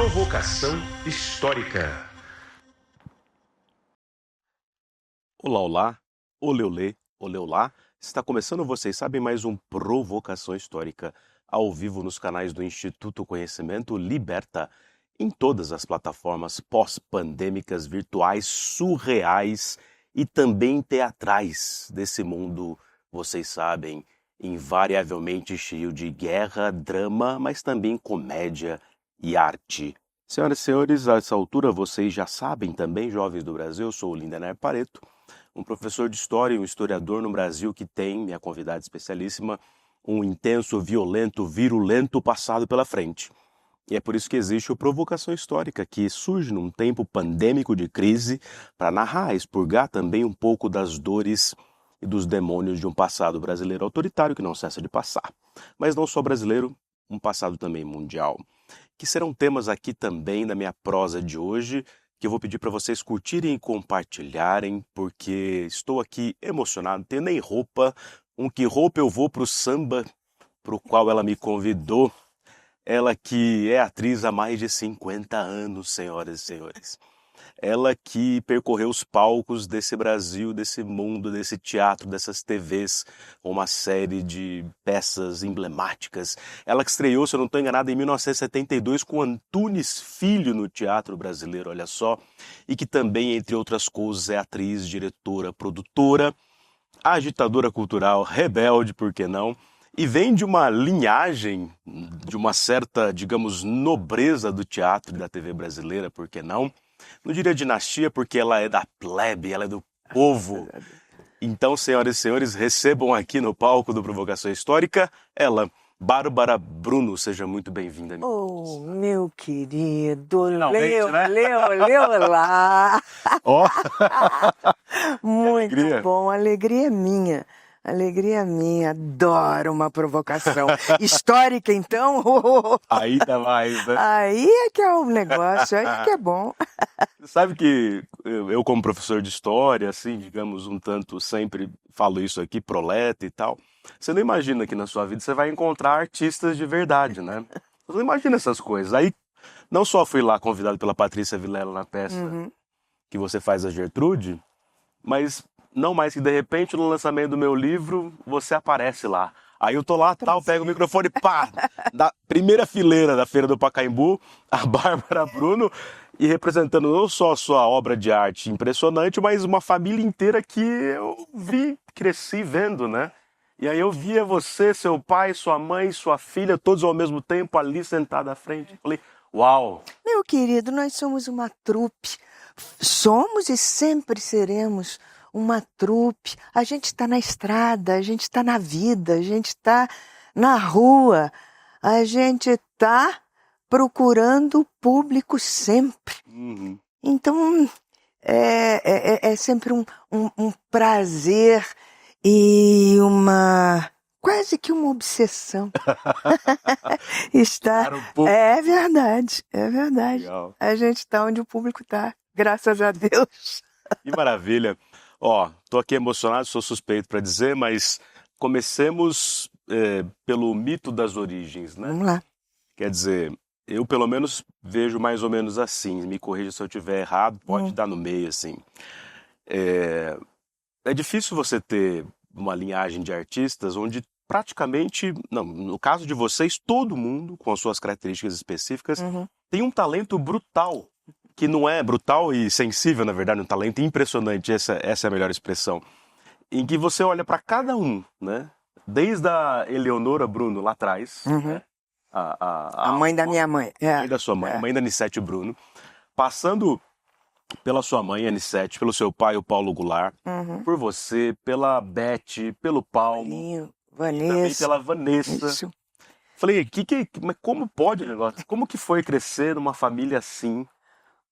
Provocação histórica. Olá, olá, oleolê, oleolá. Está começando, vocês sabem, mais um Provocação Histórica, ao vivo nos canais do Instituto Conhecimento Liberta, em todas as plataformas pós-pandêmicas, virtuais, surreais e também teatrais desse mundo, vocês sabem, invariavelmente cheio de guerra, drama, mas também comédia e arte. Senhoras e senhores, a essa altura vocês já sabem também, jovens do Brasil, eu sou o Lindener Pareto, um professor de história e um historiador no Brasil que tem, minha convidada especialíssima, um intenso, violento, virulento passado pela frente. E é por isso que existe o Provocação Histórica, que surge num tempo pandêmico de crise para narrar, expurgar também um pouco das dores e dos demônios de um passado brasileiro autoritário que não cessa de passar. Mas não só brasileiro, um passado também mundial. Que serão temas aqui também na minha prosa de hoje, que eu vou pedir para vocês curtirem e compartilharem, porque estou aqui emocionado, não tenho nem roupa. Que roupa eu vou para o samba, para o qual ela me convidou. Ela que é atriz há mais de 50 anos, senhoras e senhores. Ela que percorreu os palcos desse Brasil, desse mundo, desse teatro, dessas TVs, com uma série de peças emblemáticas. Ela que estreou, se eu não estou enganado, em 1972 com Antunes Filho no Teatro Brasileiro, olha só. E que também, entre outras coisas, é atriz, diretora, produtora, agitadora cultural, rebelde, por que não? E vem de uma linhagem, de uma certa, digamos, nobreza do teatro e da TV brasileira, por que não? Não diria dinastia, porque ela é da plebe, ela é do povo. Então, senhoras e senhores, recebam aqui no palco do Provocação Histórica, ela, Bárbara Bruno. Seja muito bem-vinda. Oh, meu querido, Finalmente, né? Leu lá. Ó, Muito alegria. bom, alegria minha. Alegria minha, adoro uma provocação histórica, então. Ainda mais, né? Aí é que é o negócio, aí é que é bom. Sabe que eu como professor de história, assim, digamos, um tanto sempre falo isso aqui, proleta e tal. Você não imagina que na sua vida você vai encontrar artistas de verdade, né? Você não imagina essas coisas. Aí, não só fui lá convidado pela Patrícia Vilela na peça que você faz a Gertrude, mas não mais que de repente no lançamento do meu livro você aparece lá. Aí eu tô lá, tal, pego o microfone, pá, da primeira fileira da Feira do Pacaembu, a Bárbara Bruno, e representando não só a sua obra de arte impressionante, mas uma família inteira que eu vi, cresci vendo, né? E aí eu via você, seu pai, sua mãe, sua filha, todos ao mesmo tempo ali sentados à frente. Falei, uau! Meu querido, nós somos uma trupe. Somos e sempre seremos uma trupe. A gente está na estrada, a gente está na vida, a gente está na rua, a gente está procurando o público sempre. Então, é sempre um prazer e quase que uma obsessão. Está. Para o público. É verdade, é verdade. Legal. A gente está onde o público está, graças a Deus. Que maravilha. Ó, tô aqui emocionado, sou suspeito para dizer, mas comecemos pelo mito das origens, né? Vamos lá. Quer dizer, eu pelo menos vejo mais ou menos assim, me corrija se eu estiver errado, pode dar no meio, assim. É difícil você ter uma linhagem de artistas onde praticamente, não, no caso de vocês, todo mundo, com as suas características específicas, tem um talento brutal, que não é brutal e sensível, na verdade, um talento impressionante, essa é a melhor expressão, em que você olha para cada um, né? Desde a Eleonora Bruno lá atrás, né? A mãe da minha mãe. A mãe da sua mãe, a mãe da Anissete Bruno, passando pela sua mãe, Anissete, pelo seu pai, o Paulo Goulart, por você, pela Beth, pelo Paulo, Paulinho, e também Vanessa. pela Vanessa. Isso. Falei, mas como pode o negócio? Como que foi crescer numa família assim?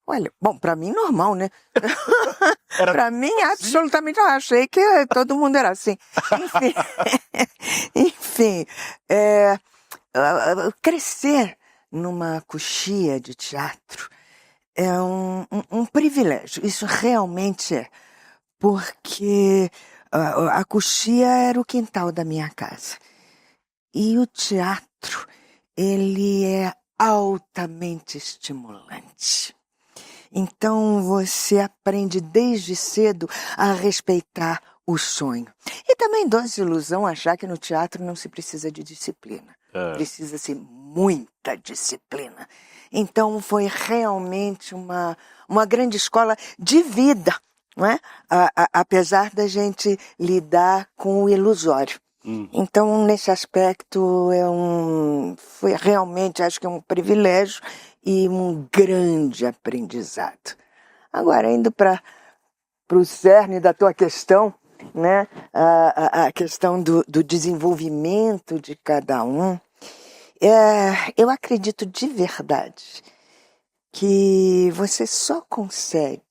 Olha, bom, para mim normal, né? Era Para mim, absolutamente, eu achei que todo mundo era assim. Enfim, crescer numa coxia de teatro é um privilégio. Isso realmente é. Porque a coxia era o quintal da minha casa. E o teatro, ele é altamente estimulante. Então você aprende desde cedo a respeitar o sonho. E também doce ilusão achar que no teatro não se precisa de disciplina. Precisa-se muita disciplina. Então foi realmente uma grande escola de vida, não é? Apesar da gente lidar com o ilusório. Então, nesse aspecto, foi realmente, acho que um privilégio e um grande aprendizado. Agora, indo para o cerne da tua questão, né? A questão do desenvolvimento de cada um, eu acredito de verdade que você só consegue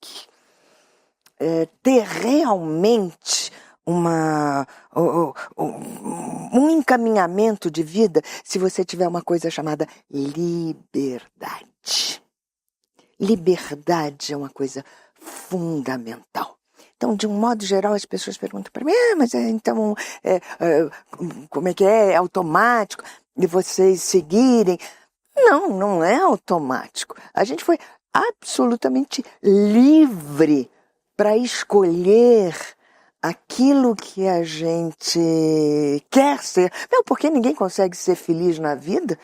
ter realmente um encaminhamento de vida se você tiver uma coisa chamada liberdade. Liberdade é uma coisa fundamental. Então, de um modo geral, as pessoas perguntam para mim, mas então, como é que é? É automático de vocês seguirem? Não é automático. A gente foi absolutamente livre para escolher aquilo que a gente quer ser. Não, porque ninguém consegue ser feliz na vida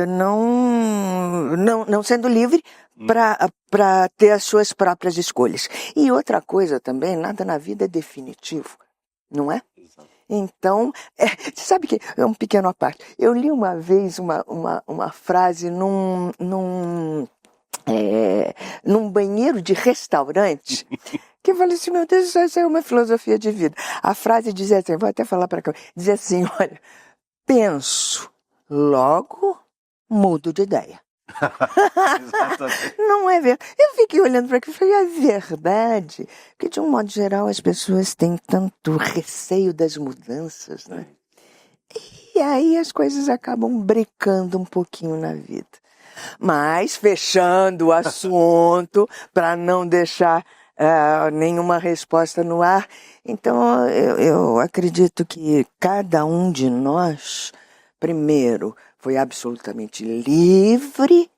não sendo livre para ter as suas próprias escolhas. E outra coisa também, nada na vida é definitivo, não é? Então, você sabe que é um pequeno à parte. Eu li uma vez uma frase num banheiro de restaurante que eu falei assim, meu Deus, isso é uma filosofia de vida. A frase dizia assim, vou até falar para cá, dizia assim, olha, penso, logo mudo de ideia. Não é verdade. Eu fiquei olhando para aquilo e falei, é verdade. Porque, de um modo geral, as pessoas têm tanto receio das mudanças, né? E aí as coisas acabam brecando um pouquinho na vida. Mas, fechando o assunto, para não deixar nenhuma resposta no ar, então eu acredito que cada um de nós, primeiro, foi absolutamente livre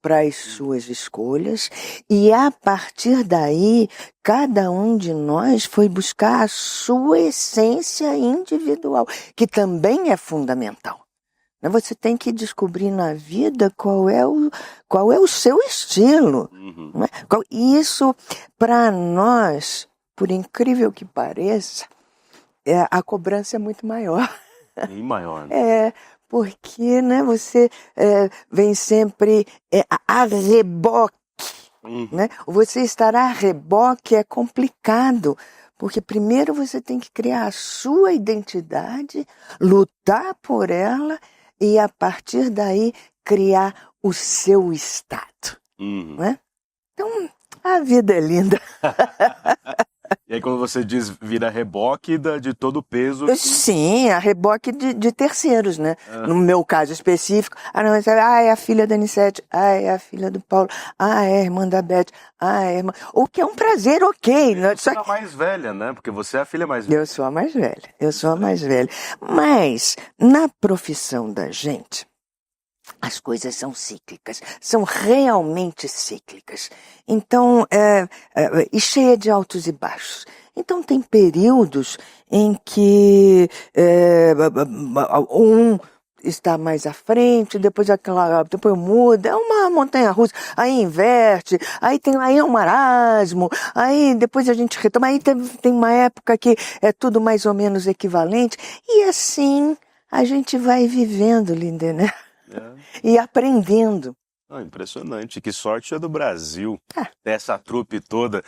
para as suas escolhas e a partir daí cada um de nós foi buscar a sua essência individual, que também é fundamental. Você tem que descobrir na vida qual é o seu estilo. Não é? Isso, para nós, por incrível que pareça, a cobrança é muito maior. Bem maior. Né? Porque você vem sempre a reboque. Né? Você estar a reboque é complicado. Porque primeiro você tem que criar a sua identidade, lutar por ela e a partir daí criar o seu estado. Né? Então, a vida é linda. E aí quando você diz vira reboque de todo o peso... Sim, a reboque de terceiros, né? No meu caso específico, não, é a filha da Anissete, é a filha do Paulo, é a irmã da Beth, é a irmã... O que é um prazer, ok. Você é a mais velha, né? Porque você é a filha mais velha. Eu sou a mais velha. Mas, na profissão da gente, as coisas são cíclicas, são realmente cíclicas. Então, e cheia de altos e baixos. Então, tem períodos em que um está mais à frente, depois muda, é uma montanha-russa, aí inverte, aí é um marasmo, aí depois a gente retoma, aí tem uma época que é tudo mais ou menos equivalente, e assim a gente vai vivendo, Linda, né? E aprendendo. Impressionante, que sorte é do Brasil, dessa trupe toda.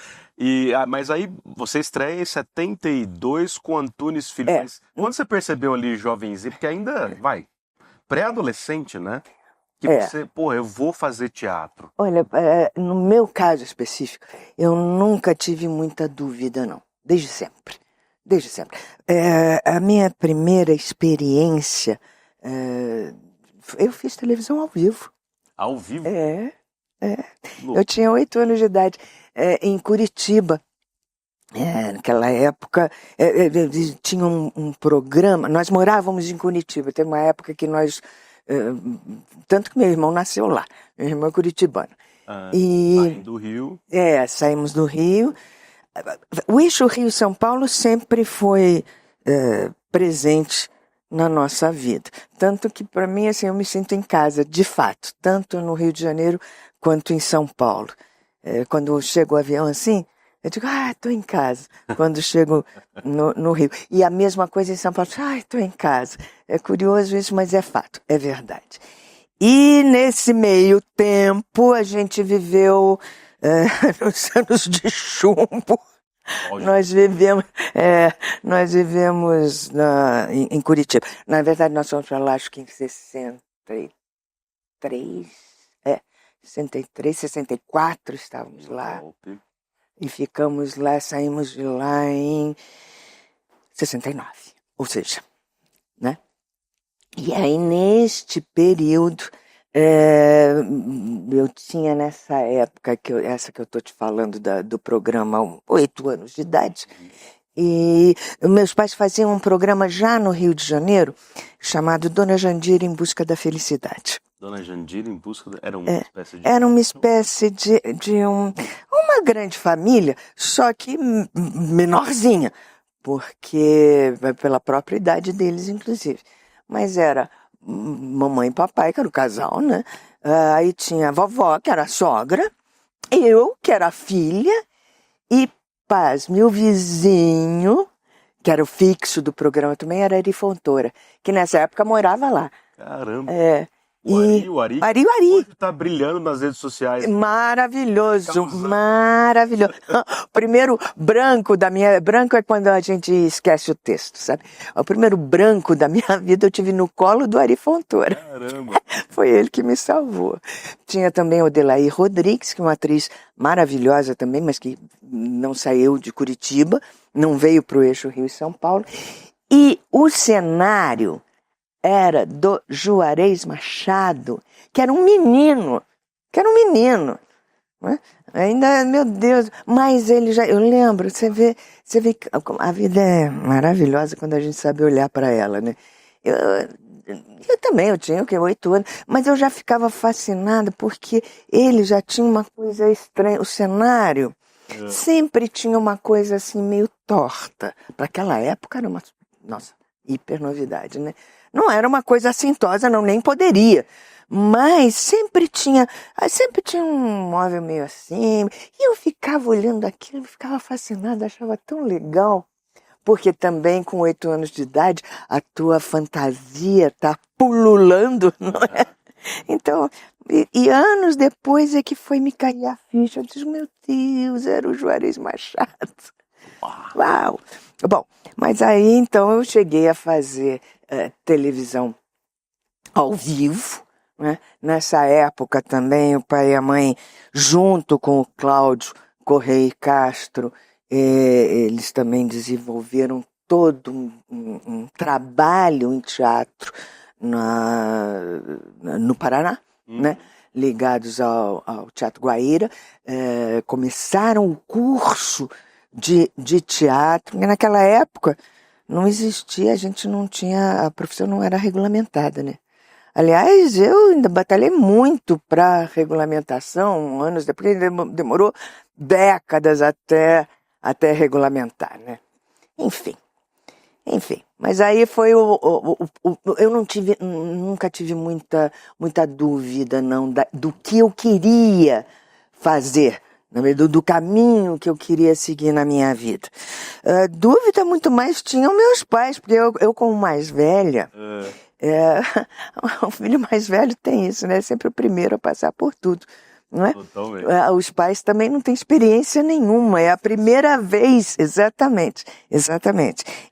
Mas aí você estreia em 72 com Antunes Filho. Mas quando você percebeu ali, jovenzinho, porque ainda, pré-adolescente, né? Que você, eu vou fazer teatro. Olha, no meu caso específico, eu nunca tive muita dúvida, não. Desde sempre. A minha primeira experiência, eu fiz televisão ao vivo. Ao vivo? Eu tinha 8 anos de idade, em Curitiba. Naquela época, tinha um programa, nós morávamos em Curitiba, teve uma época que nós Tanto que meu irmão nasceu lá, meu irmão é curitibano. Saindo do Rio. Saímos do Rio. O eixo Rio-São Paulo sempre foi presente na nossa vida. Tanto que, para mim, assim, eu me sinto em casa, de fato, tanto no Rio de Janeiro quanto em São Paulo. Quando chega o avião assim, eu digo, estou em casa. Quando chego no Rio. E a mesma coisa em São Paulo, estou em casa. É curioso isso, mas é fato, é verdade. E nesse meio tempo a gente viveu nos anos de chumbo. Nós vivemos em Curitiba. Na verdade, nós fomos para lá, acho que em 64 estávamos lá. E ficamos lá, saímos de lá em 69. Ou seja, né? E aí, neste período, eu tinha nessa época, essa que eu estou te falando do programa, 8 anos de idade, e meus pais faziam um programa já no Rio de Janeiro, chamado Dona Jandira em Busca da Felicidade. Dona Jandira em Busca era uma espécie de... Era uma espécie de uma grande família, só que menorzinha, porque pela própria idade deles, inclusive. Mas era mamãe e papai, que era o casal, né? Aí tinha a vovó, que era a sogra, eu, que era a filha, e, pasme, o vizinho, que era o fixo do programa também, era Ari Fontoura, que nessa época morava lá. Caramba! O Ari. Hoje tá brilhando nas redes sociais. Maravilhoso, maravilhoso. O primeiro branco da minha... Branco é quando a gente esquece o texto, sabe? O primeiro branco da minha vida eu tive no colo do Ari Fontoura. Caramba! Foi ele que me salvou. Tinha também o Odelair Rodrigues, que é uma atriz maravilhosa também, mas que não saiu de Curitiba, não veio pro eixo Rio e São Paulo. E o cenário era do Juarez Machado, que era um menino, né? Ainda, meu Deus, mas ele já, eu lembro, você vê que a vida é maravilhosa quando a gente sabe olhar para ela, né? Eu também, eu tinha 8 anos, mas eu já ficava fascinada porque ele já tinha uma coisa estranha, o cenário sempre tinha uma coisa assim meio torta. Para aquela época era uma, nossa, hiper novidade, né? Não era uma coisa assintosa, não, nem poderia. Mas sempre tinha um móvel meio assim. E eu ficava olhando aquilo, ficava fascinada, achava tão legal. Porque também com 8 anos de idade, a tua fantasia tá pululando, não é? Então, e anos depois é que foi me cair a ficha. Eu disse, meu Deus, era o Juarez Machado. Uau! Bom, mas aí então eu cheguei a fazer televisão ao vivo, né? Nessa época também o pai e a mãe, junto com o Cláudio Correia Castro, eles também desenvolveram todo um trabalho em teatro no Paraná, né? Ligados ao Teatro Guaíra, começaram o curso de teatro, e naquela época não existia, a gente não tinha, a profissão não era regulamentada, né? Aliás, eu ainda batalhei muito para regulamentação, anos depois, demorou décadas até regulamentar, né? Enfim, mas aí foi eu nunca tive muita dúvida, não, do que eu queria fazer, do caminho que eu queria seguir na minha vida. Dúvida muito mais tinham meus pais, porque eu como mais velha, o filho mais velho tem isso, né? Sempre o primeiro a passar por tudo. Não é? Os pais também não têm experiência nenhuma, é a primeira vez, exatamente.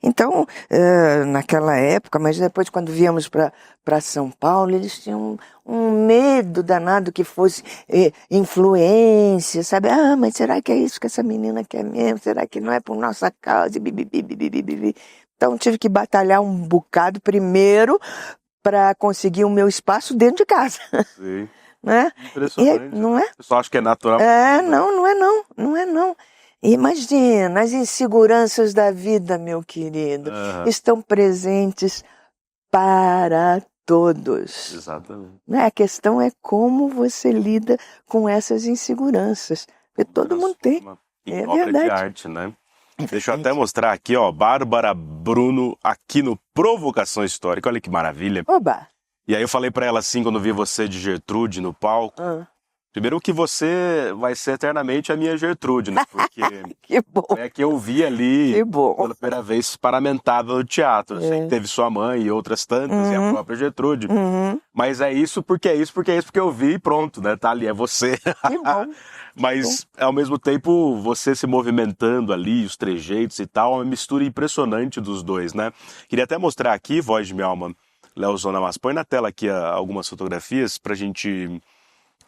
Então, naquela época, mas depois quando viemos para São Paulo, eles tinham um medo danado que fosse influência, sabe? Mas será que é isso que essa menina quer mesmo? Será que não é por nossa causa? Então tive que batalhar um bocado primeiro para conseguir o meu espaço dentro de casa. Sim. Né? Impressionante. Não é? O pessoal acha que é natural. Não é não. Imagina, as inseguranças da vida, meu querido, estão presentes para todos. Exatamente. Né? A questão é como você lida com essas inseguranças. Porque todo mundo tem. Em É obra de verdade. arte, né? É Deixa eu até verdade. mostrar aqui, ó, Bárbara Bruno aqui no Provocação Histórica. Olha que maravilha. Oba! E aí eu falei pra ela assim, quando vi você de Gertrude no palco, Ah, primeiro que você vai ser eternamente a minha Gertrude, né? Porque que bom, é que eu vi ali que bom. pela primeira vez paramentada no teatro. Eu sei que teve sua mãe e outras tantas, e a Uhum, própria Gertrude. uhum. Mas é isso porque é isso, porque é isso, porque eu vi e pronto, né? Tá ali, é você. Que bom. Mas, ao mesmo tempo, você se movimentando ali, os trejeitos e tal, é uma mistura impressionante dos dois, né? Queria até mostrar aqui, voz de minha alma, Leozona, mas põe na tela aqui algumas fotografias pra gente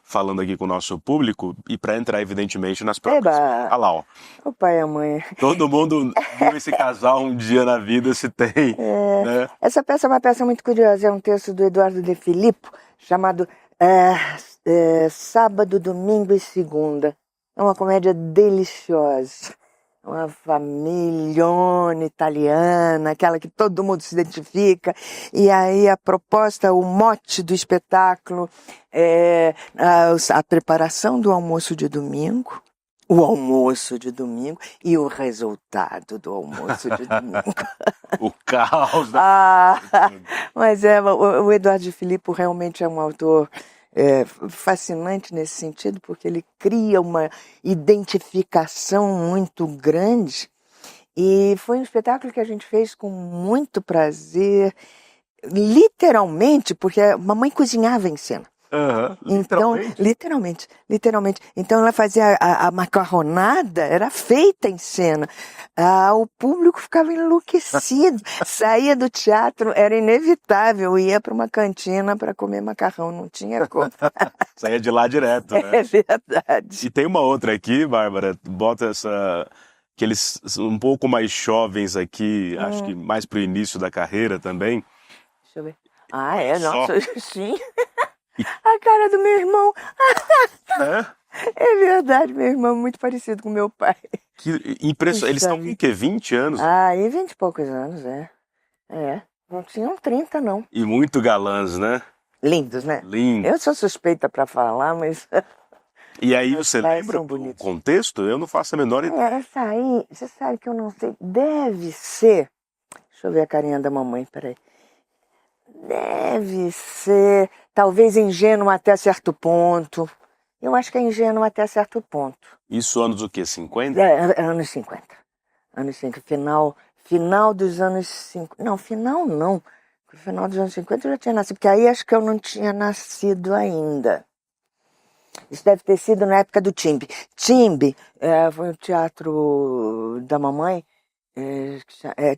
falando aqui com o nosso público e pra entrar, evidentemente, nas próprias. Eba! Olha lá, ó. O pai e a mãe. Todo mundo viu esse casal um dia na vida, se tem, né? Essa peça é uma peça muito curiosa. É um texto do Eduardo de Filippo, chamado Sábado, Domingo e Segunda. É uma comédia deliciosa. Uma familhona italiana, aquela que todo mundo se identifica. E aí a proposta, o mote do espetáculo é a preparação do almoço de domingo, o almoço de domingo e o resultado do almoço de domingo. O caos da... Mas o Eduardo de Filippo realmente é um autor fascinante nesse sentido, porque ele cria uma identificação muito grande. E foi um espetáculo que a gente fez com muito prazer, literalmente, porque a mamãe cozinhava em cena. Então, literalmente. Então ela fazia a macarronada, era feita em cena. O público ficava enlouquecido. Saía do teatro, era inevitável, ia para uma cantina para comer macarrão, não tinha como. Saía de lá direto, né? É verdade. E tem uma outra aqui, Bárbara, bota que eles são um pouco mais jovens aqui, acho que mais pro início da carreira também. Deixa eu ver. Nossa, sim. A cara do meu irmão. É verdade, meu irmão é muito parecido com meu pai. Que impressionante. Eles estão com o quê? 20 anos? E 20 e poucos anos, Não tinham 30, não. E muito galãs, né? Lindos, né? Lindos. Eu sou suspeita pra falar, mas... E aí você lembra o contexto? Eu não faço a menor ideia. Essa aí, você sabe que eu não sei. Deve ser... Deixa eu ver a carinha da mamãe, peraí. Deve ser, talvez ingênuo até certo ponto. Eu acho que é ingênuo até certo ponto. Isso anos o quê? 50? Anos 50. Anos 50, final dos anos 50. Não, final não. No final dos anos 50 eu já tinha nascido, porque aí acho que eu não tinha nascido ainda. Isso deve ter sido na época do Timbe. Timbe foi o teatro da mamãe.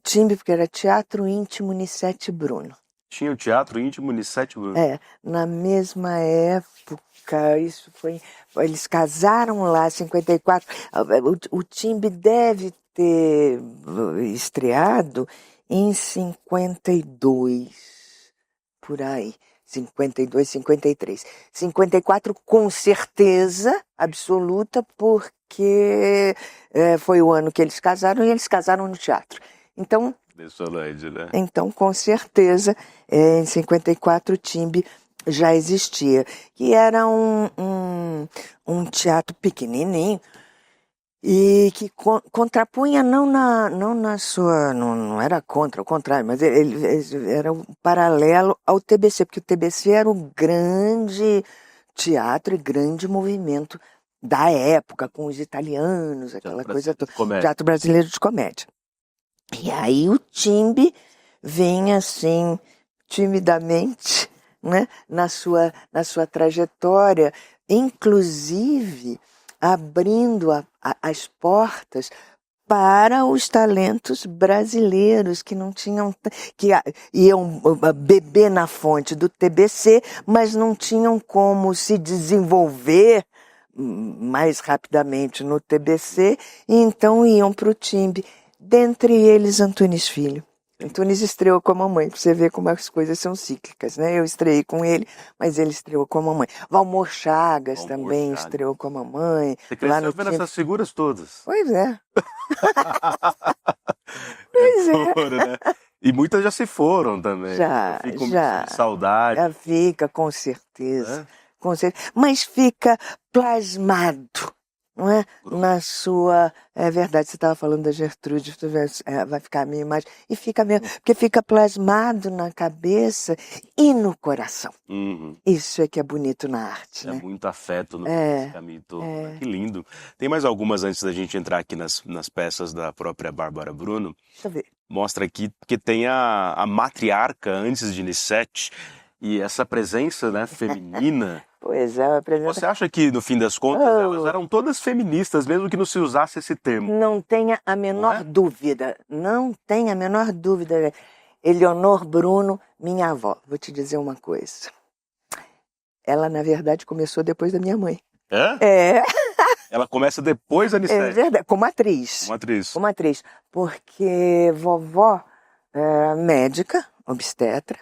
Timbe, porque era Teatro Íntimo Nissete Bruno. Tinha o Teatro Íntimo Nissete Bruno. Na mesma época, isso foi... Eles casaram lá em 54. O Timbe deve ter estreado em 52, por aí. 52, 53. 54 com certeza absoluta, porque foi o ano que eles casaram e eles casaram no teatro. Então, impressionante, né? Então, com certeza, em 54 o Timbe já existia. Que era um teatro pequenininho e que contrapunha não na sua... Não era contra, ao contrário, mas ele era um paralelo ao TBC, porque o TBC era o grande teatro e grande movimento da época, com os italianos, aquela coisa toda. Teatro brasileiro de comédia. E aí o Timbe vem assim, timidamente, né, na sua trajetória, inclusive abrindo as portas para os talentos brasileiros que não tinham, que iam beber na fonte do TBC, mas não tinham como se desenvolver mais rapidamente no TBC, e então iam para o Timbe. Dentre eles, Antunes Filho. Antunes estreou com a mamãe, pra você ver como as coisas são cíclicas, né? Eu estreiei com ele, mas ele estreou com a mamãe. Valmor Chagas também estreou com a mamãe. Você cresceu vendo essas figuras todas. Pois é. Pois é. Né? E muitas já se foram também. Já, Eu fico já. com saudade. Já fica, com certeza. Né? Com certeza. Mas fica plasmado, não é? Na sua. É verdade, você estava falando da Gertrude, vai ficar a minha imagem. E fica mesmo, porque fica plasmado na cabeça e no coração. Uhum. Isso é que é bonito na arte, É né? muito afeto no caminho todo. é. Que lindo. Tem mais algumas antes da gente entrar aqui nas peças da própria Bárbara Bruno. Deixa eu ver. Mostra aqui que tem a matriarca antes de Nissete e essa presença, né, feminina. Pois é, eu apresento. Você acha que, no fim das contas, elas eram todas feministas, mesmo que não se usasse esse termo? Não tenha a menor dúvida. Não tenha a menor dúvida. Eleonor Bruno, minha avó. Vou te dizer uma coisa. Ela, na verdade, começou depois da minha mãe. É? Ela começa depois da É Nissete. verdade, como atriz. Uma atriz. Como atriz. Porque vovó é médica, obstetra,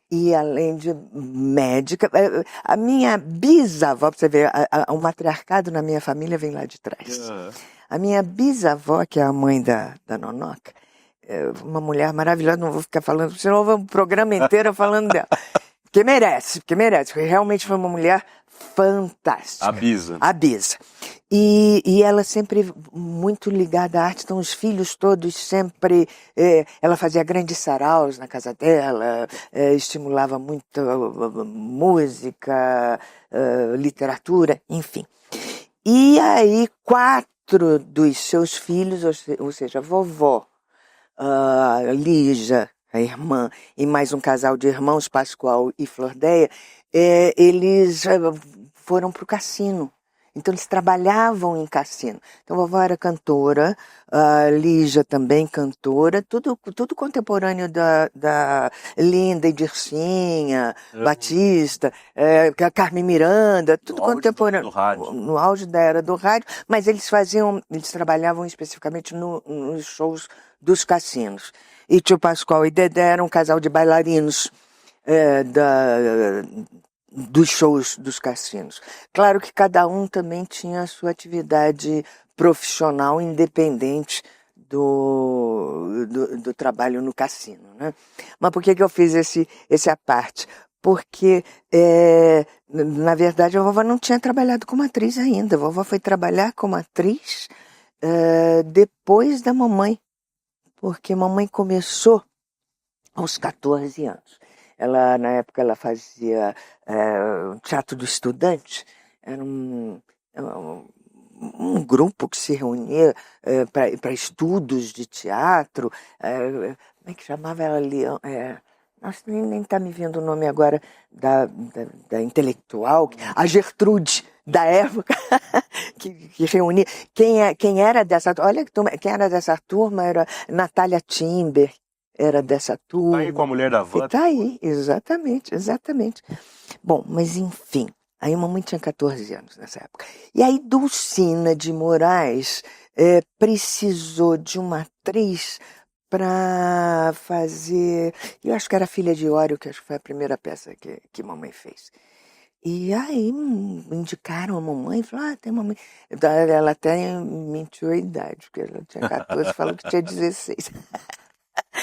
e além de médica, a minha bisavó, pra você ver, o matriarcado na minha família vem lá de trás. A minha bisavó, que é a mãe da Nonoca, é uma mulher maravilhosa, não vou ficar falando, senão eu vou um programa inteiro falando dela. Porque merece, porque realmente foi uma mulher fantástica. A Bisa. E ela sempre muito ligada à arte, então os filhos todos sempre... ela fazia grandes saraus na casa dela, estimulava muito música, literatura, enfim. E aí 4 dos seus filhos, ou seja, a vovó, Lígia, a irmã, e mais um casal de irmãos, Pascoal e Flordeia, eles foram para o cassino. Então, eles trabalhavam em cassino. Então, a vovó era cantora, a Lígia também cantora, tudo contemporâneo da Linda e Dircinha, Batista, Carmen Miranda, tudo contemporâneo. No auge da era do rádio, mas eles trabalhavam especificamente nos shows dos cassinos. E tio Pascoal e Dedé eram um casal de bailarinos dos shows dos cassinos. Claro que cada um também tinha a sua atividade profissional independente do trabalho no cassino, né? Mas por que eu fiz esse à parte? Porque, na verdade, a vovó não tinha trabalhado como atriz ainda. A vovó foi trabalhar como atriz depois da mamãe, porque a mamãe começou aos 14 anos. Ela, na época, ela fazia teatro do estudante, era um grupo que se reunia para estudos de teatro, como é que chamava ela ali? Nossa, nem está me vindo o nome agora da intelectual, a Gertrude, da época, que reunia. Quem era dessa turma era Natália Timber, era dessa turma. Tá aí com a mulher da van. Tá aí, exatamente. Bom, mas enfim, aí a mamãe tinha 14 anos nessa época. E aí Dulcina de Moraes precisou de uma atriz para fazer... Eu acho que era Filha de Ório, que acho que foi a primeira peça que mamãe fez. E aí indicaram a mamãe, falaram, tem mamãe... Ela até mentiu a idade, porque ela tinha 14, falou que tinha 16.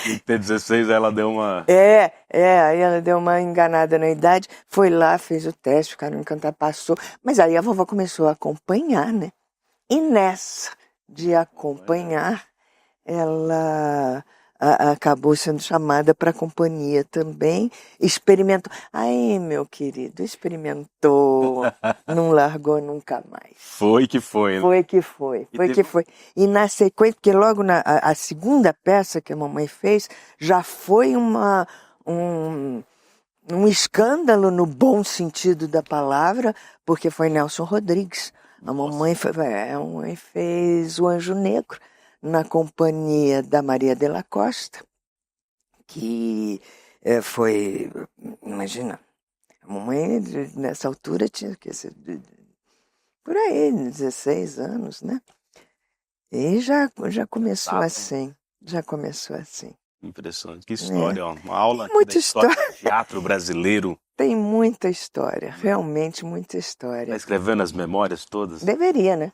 E ter 16 ela deu uma... aí ela deu uma enganada na idade, foi lá, fez o teste, ficaram encantados, passou. Mas aí a vovó começou a acompanhar, né? E nessa de acompanhar, ela acabou sendo chamada para a companhia também, experimentou. Aí, meu querido, experimentou, não largou nunca mais. Foi que foi, né? Foi que foi. E na sequência, porque logo a segunda peça que a mamãe fez, já foi um escândalo no bom sentido da palavra, porque foi Nelson Rodrigues. A mamãe fez O Anjo Negro, na companhia da Maria de la Costa, que foi, imagina, a mamãe nessa altura tinha que ser por aí, 16 anos, né? E já começou assim, Impressionante. Que história, ó. Uma aula muita da história teatro brasileiro. Tem muita história, realmente muita Tá história. escrevendo as memórias todas? Deveria, né?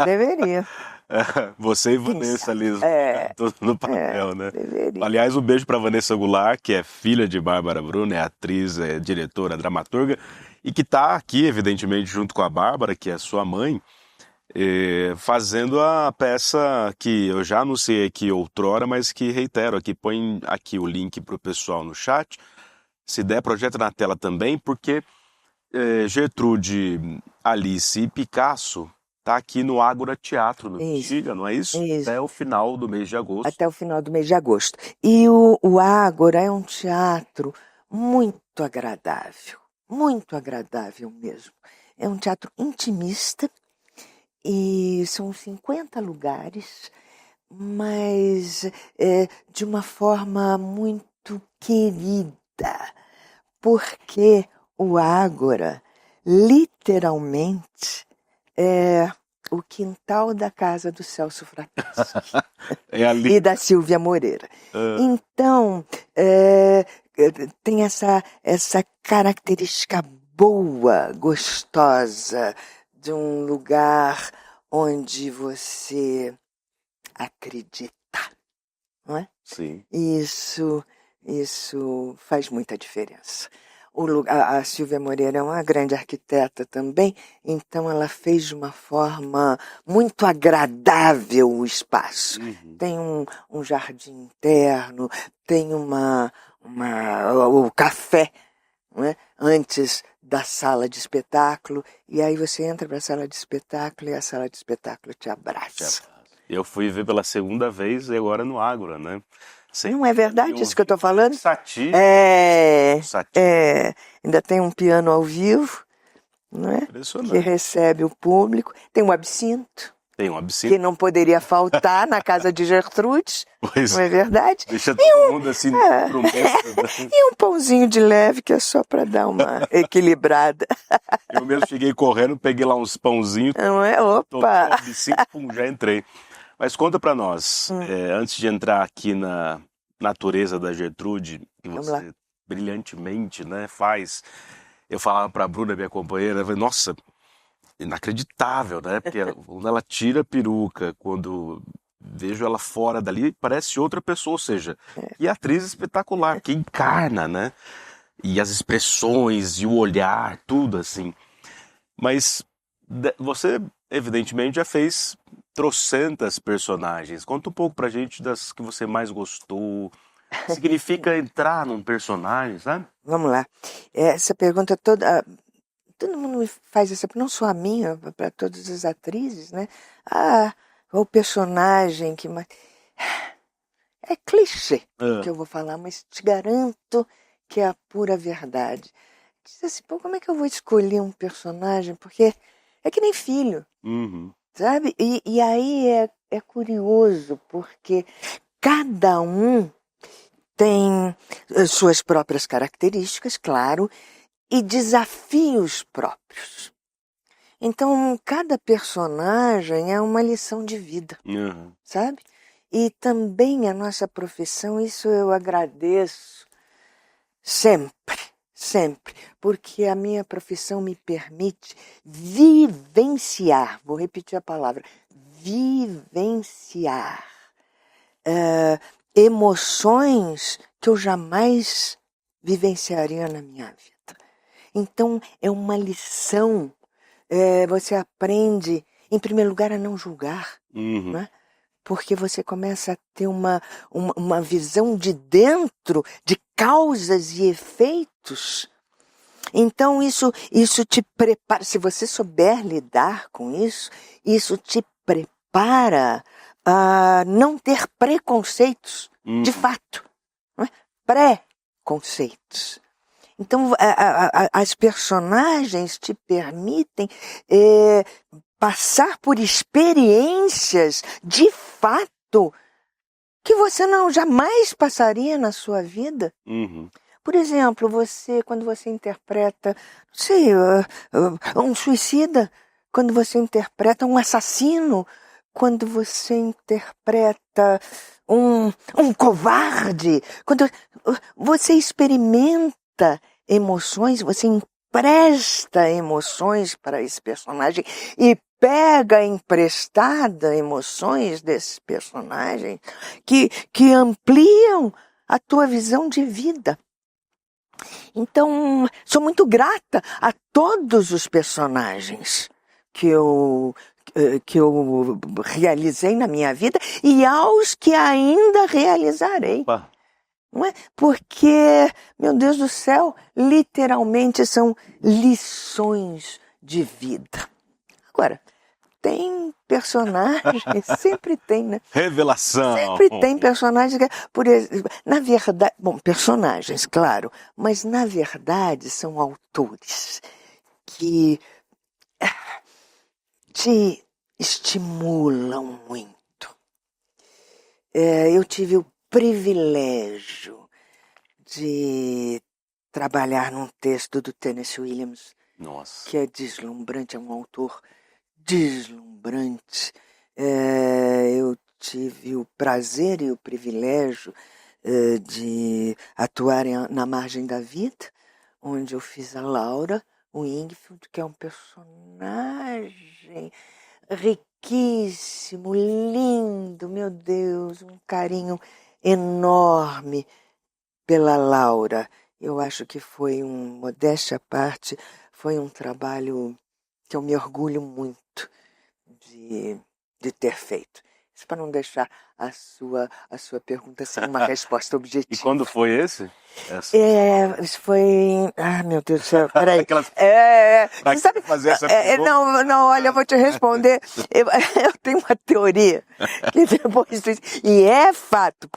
Deveria. Você e Quem Vanessa sabe? ali, É, todos no papel, né? deveria. Aliás, um beijo para Vanessa Goulart, que é filha de Bárbara Bruno, é atriz, é diretora, dramaturga, e que está aqui, evidentemente, junto com a Bárbara, que é sua mãe, fazendo a peça que eu já anunciei aqui outrora, mas que reitero aqui, põe aqui o link para o pessoal no chat. Se der, projeta na tela também, porque Gertrude, Alice e Picasso tá aqui no Ágora Teatro, no Isso, Bexiga, não é isso? isso. Até o final do mês de agosto. Até o final do mês de agosto. E o Ágora é um teatro muito agradável mesmo. É um teatro intimista e são 50 lugares, mas de uma forma muito querida, porque o Ágora literalmente é o quintal da casa do Celso Frateschi É ali. e da Silvia Moreira. Então, tem essa característica boa, gostosa, de um lugar onde você acredita, não é? Sim. Isso faz muita diferença. A Silvia Moreira é uma grande arquiteta também, então ela fez de uma forma muito agradável o espaço. Uhum. Tem um jardim interno, tem o café, não é? Antes da sala de espetáculo, e aí você entra para a sala de espetáculo e a sala de espetáculo te abraça. Eu fui ver pela segunda vez e agora no Ágora, né? Não é verdade isso que eu estou falando? Satie. Ainda tem um piano ao vivo, não é? Impressionante. Que recebe o público. Tem um absinto, Tem um absinto. que não poderia faltar na casa de Gertrude, Pois não é verdade? deixa todo mundo assim promessa. E um pãozinho de leve, que é só para dar uma equilibrada. Eu mesmo cheguei correndo, peguei lá uns pãozinhos, Não é? toquei o Opa! absinto, pum, já entrei. Mas conta pra nós, antes de entrar aqui na natureza da Gertrude, que Vamos você lá. brilhantemente, né, faz. Eu falava pra Bruna, minha companheira, eu falei, nossa, inacreditável, né? Porque quando ela tira a peruca, quando vejo ela fora dali, parece outra pessoa, ou seja, que atriz espetacular, que encarna, né? E as expressões, e o olhar, tudo assim. Mas você, evidentemente, já fez trocentas personagens. Conta um pouco pra gente das que você mais gostou. Significa entrar num personagem, sabe? Vamos lá. Essa pergunta toda... Todo mundo me faz essa, não só a minha, para todas as atrizes, né? O personagem que mais... É clichê que eu vou falar, mas te garanto que é a pura verdade. Diz assim, pô, como é que eu vou escolher um personagem? Porque é que nem filho, sabe? E aí é curioso, porque cada um tem suas próprias características, claro, e desafios próprios. Então, cada personagem é uma lição de vida, sabe? E também a nossa profissão, isso eu agradeço sempre, porque a minha profissão me permite vivenciar, vou repetir a palavra, vivenciar emoções que eu jamais vivenciaria na minha vida. Então, é uma lição, você aprende, em primeiro lugar, a não julgar, né? Porque você começa a ter uma visão de dentro, de causas e efeitos. Então, isso te prepara, se você souber lidar com isso te prepara a não ter preconceitos, de fato, não é? Pré-conceitos. Então, as personagens te permitem passar por experiências, de fato, que você jamais passaria na sua vida. Por exemplo, quando você interpreta, não sei, um suicida, quando você interpreta um assassino, quando você interpreta um covarde, quando você experimenta emoções, você empresta emoções para esse personagem e pega emprestada emoções desse personagem que ampliam a tua visão de vida. Então, sou muito grata a todos os personagens que eu realizei na minha vida e aos que ainda realizarei. Opa. Não é? Porque, meu Deus do céu, literalmente são lições de vida. Agora, tem personagens, sempre tem, né? Revelação! Sempre tem personagens que, por exemplo, na verdade, bom, personagens, claro, mas na verdade são autores que te estimulam muito. Eu tive o privilégio de trabalhar num texto do Tennessee Williams, Nossa. que é deslumbrante, é um autor deslumbrante. Eu tive o prazer e o privilégio de atuar na Margem da Vida, onde eu fiz a Laura Wingfield, que é um personagem riquíssimo, lindo, meu Deus, um carinho enorme pela Laura. Eu acho que foi modéstia à parte, foi um trabalho que eu me orgulho muito de ter feito. Isso para não deixar a sua pergunta sem uma resposta objetiva. E quando foi esse? Isso foi... Ah, meu Deus do céu, peraí. Você sabe fazer essa pergunta? Não, olha, eu vou te responder. Eu tenho uma teoria que depois e é fato,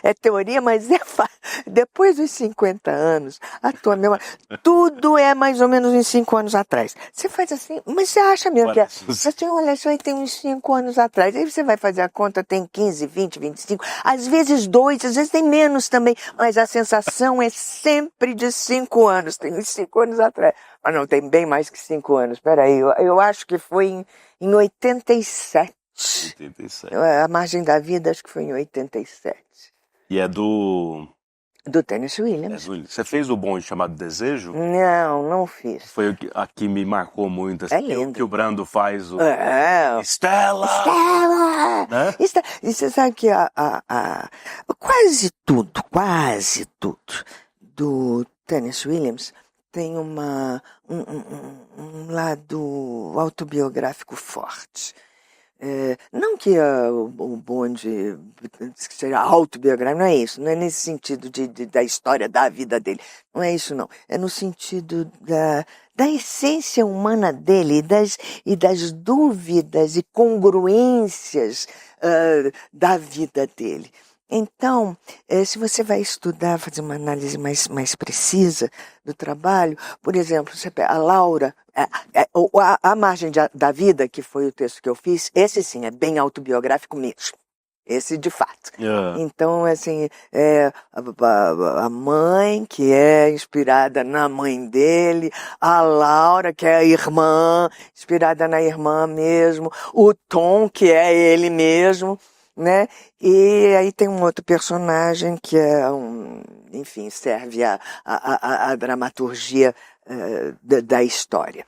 é teoria, mas é fato. Depois dos 50 anos, a tua memória, tudo é mais ou menos uns 5 anos atrás. Você faz assim, mas você acha mesmo que é? Você tem, olha, isso aí tem uns 5 anos atrás. Aí você vai fazer a conta, tem 15, 20, 25, às vezes 2, às vezes tem menos também, mas a sensação é sempre de 5 anos, tem uns 5 anos atrás. Mas não, tem bem mais que 5 anos, peraí, eu acho que foi em 87. 87. A Margem da Vida, acho que foi em 87. E é do Tennessee Williams. Você fez o Bonde Chamado Desejo? Não fiz. Foi a que me marcou muito. Assim, É lindo. Que o Brando faz o... Estela! Né? E você sabe que quase tudo do Tennessee Williams tem um lado autobiográfico forte. Não que o Bonde seja autobiográfico, não é isso, não é nesse sentido da história da vida dele, não é isso não, é no sentido da essência humana dele e das dúvidas e congruências da vida dele. Então, se você vai estudar, fazer uma análise mais precisa do trabalho, por exemplo, você pega a Laura, a Margem da Vida, que foi o texto que eu fiz, esse sim é bem autobiográfico mesmo. Esse de fato. Então, assim, a mãe, que é inspirada na mãe dele, a Laura, que é a irmã, inspirada na irmã mesmo, o Tom, que é ele mesmo, né? E aí tem um outro personagem que é enfim, serve a dramaturgia da história.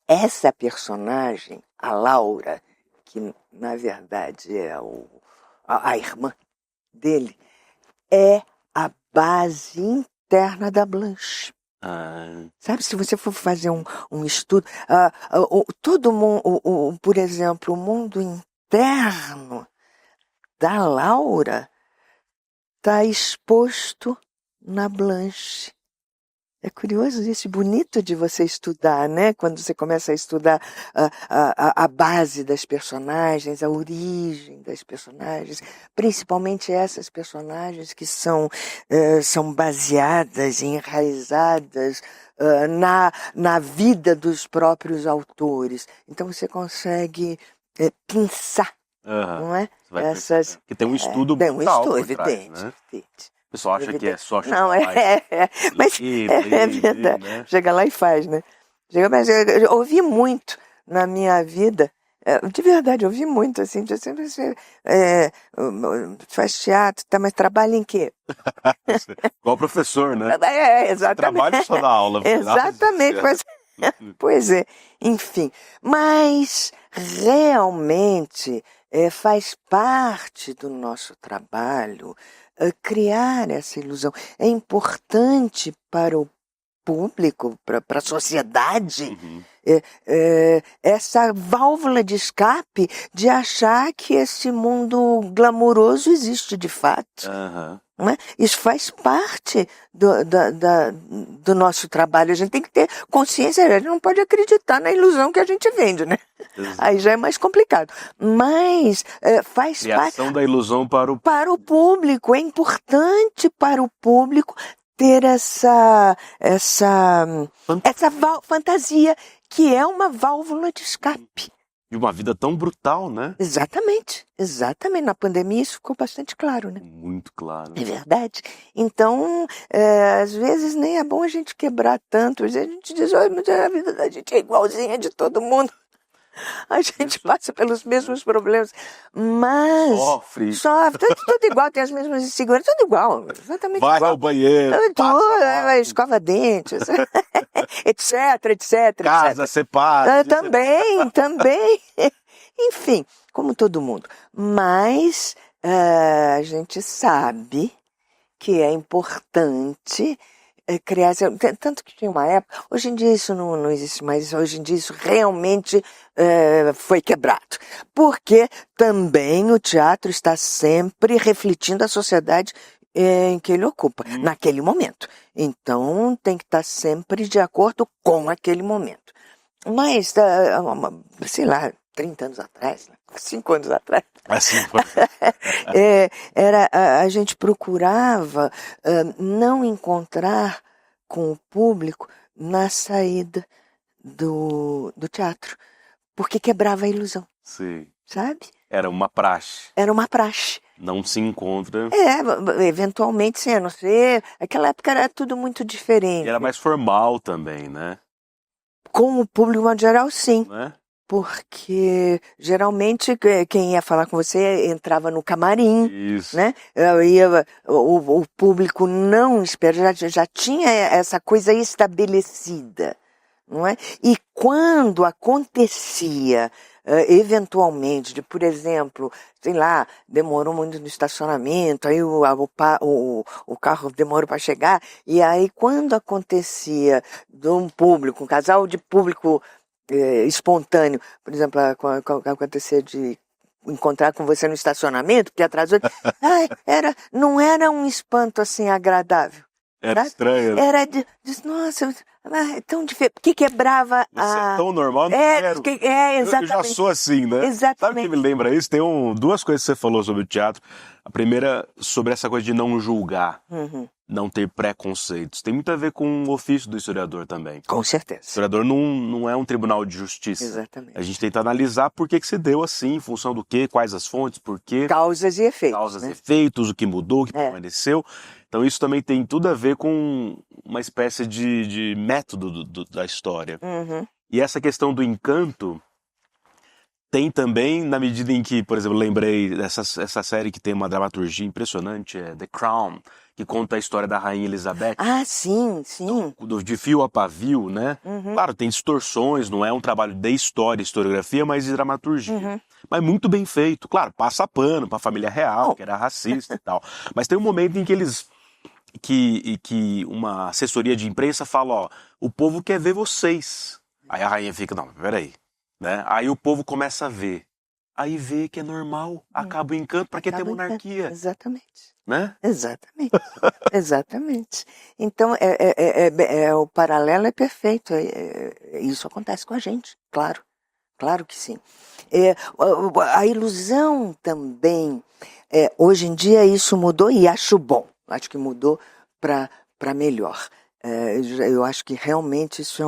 Essa personagem, a Laura, que na verdade é a irmã dele, é a base interna da Blanche. Sabe, se você for fazer um estudo, todo mundo, por exemplo, o mundo interno da Laura está exposto na Blanche. É curioso isso, bonito de você estudar, né? Quando você começa a estudar a base das personagens, a origem das personagens, principalmente essas personagens que são baseadas, enraizadas na vida dos próprios autores. Então você consegue pensar, não é? Essas, que tem um estudo tem um estudo, evidente, né? O pessoal acha que é só não, mas é verdade. Né? Chega lá e faz, né? Mas eu ouvi muito na minha vida De verdade, eu vi muito assim, você é, faz teatro, tá, mas trabalha em quê? Igual professor, né? Você Exatamente. trabalha só na aula. Exatamente, mas, pois é, enfim. Mas realmente faz parte do nosso trabalho criar essa ilusão. É importante para o público, para a sociedade, Uhum. essa válvula de escape de achar que esse mundo glamouroso existe de fato. Aham. Não é? Isso faz parte do nosso trabalho. A gente tem que ter consciência, a gente não pode acreditar na ilusão que a gente vende, né? Exato. Aí já é mais complicado. Mas faz parte Criação da ilusão para o... para o público. É importante para o público ter essa fantasia, que é uma válvula de escape. de uma vida tão brutal, né? Exatamente, exatamente. Na pandemia isso ficou bastante claro, né? Muito claro. É verdade. Então, às vezes nem é bom a gente quebrar tanto. Às vezes a gente diz, olha, mas a vida da gente é igualzinha de todo mundo. A gente passa pelos mesmos problemas, mas Sofre. tudo igual, tem as mesmas inseguranças, tudo igual, exatamente Vai igual. ao banheiro. Escova dentes, etc, etc, Casa, etc. separa. Também. Enfim, como todo mundo. Mas a gente sabe que é importante criar... Tanto que tinha uma época... Hoje em dia isso não existe mais. Hoje em dia isso realmente foi quebrado. Porque também o teatro está sempre refletindo a sociedade em que ele ocupa, naquele momento. Então tem que estar sempre de acordo com aquele momento. Mas, sei lá, 30 anos atrás, 5 anos atrás, Assim, a gente procurava não encontrar com o público na saída do teatro, porque quebrava a ilusão, sim. sabe? Era uma praxe. Era uma praxe. Não se encontra. Eventualmente, sim, a não ser... Aquela época era tudo muito diferente. E era mais formal também, né? Com o público, de modo geral, sim. Não é? Porque geralmente quem ia falar com você entrava no camarim, Isso. né? O público não espera, já tinha essa coisa estabelecida, não é? E quando acontecia, eventualmente, por exemplo, sei lá, demorou muito no estacionamento, aí o carro demorou para chegar, e aí quando acontecia de um público, um casal de público espontâneo, por exemplo, acontecer de encontrar com você no estacionamento, porque atrasou, não era um espanto assim agradável. Era sabe? estranho. Era nossa, é tão diferente, porque quebrava Você é tão normal, não quero. Exatamente. Eu já sou assim, né? Exatamente. Sabe o que me lembra isso? Tem duas coisas que você falou sobre o teatro. A primeira, sobre essa coisa de não julgar, não ter preconceitos. Tem muito a ver com o ofício do historiador também. Com certeza. O historiador não é um tribunal de justiça. Exatamente. A gente tenta analisar por que se deu assim, em função do quê, quais as fontes, por quê. Causas e efeitos. Causas e né? efeitos, o que mudou, o que permaneceu. Então isso também tem tudo a ver com uma espécie de método da história. E essa questão do encanto tem também, na medida em que, por exemplo, lembrei dessa série que tem uma dramaturgia impressionante, The Crown, que conta a história da Rainha Elizabeth. Ah, sim. De fio a pavio, né? Claro, tem distorções, não é um trabalho de história, historiografia, mas de dramaturgia. Mas muito bem feito. Claro, passa pano pra família real, que era racista e tal. Mas tem um momento em que que uma assessoria de imprensa fala, ó, o povo quer ver vocês. Aí a rainha fica, não, peraí. Né? Aí o povo começa a ver. Aí vê que é normal, acaba o encanto, pra que ter monarquia? Exatamente. Né? Exatamente. Então, o paralelo é perfeito. Isso acontece com a gente, claro que sim. A ilusão também, hoje em dia isso mudou e acho bom. Acho que mudou para melhor. Eu acho que realmente isso é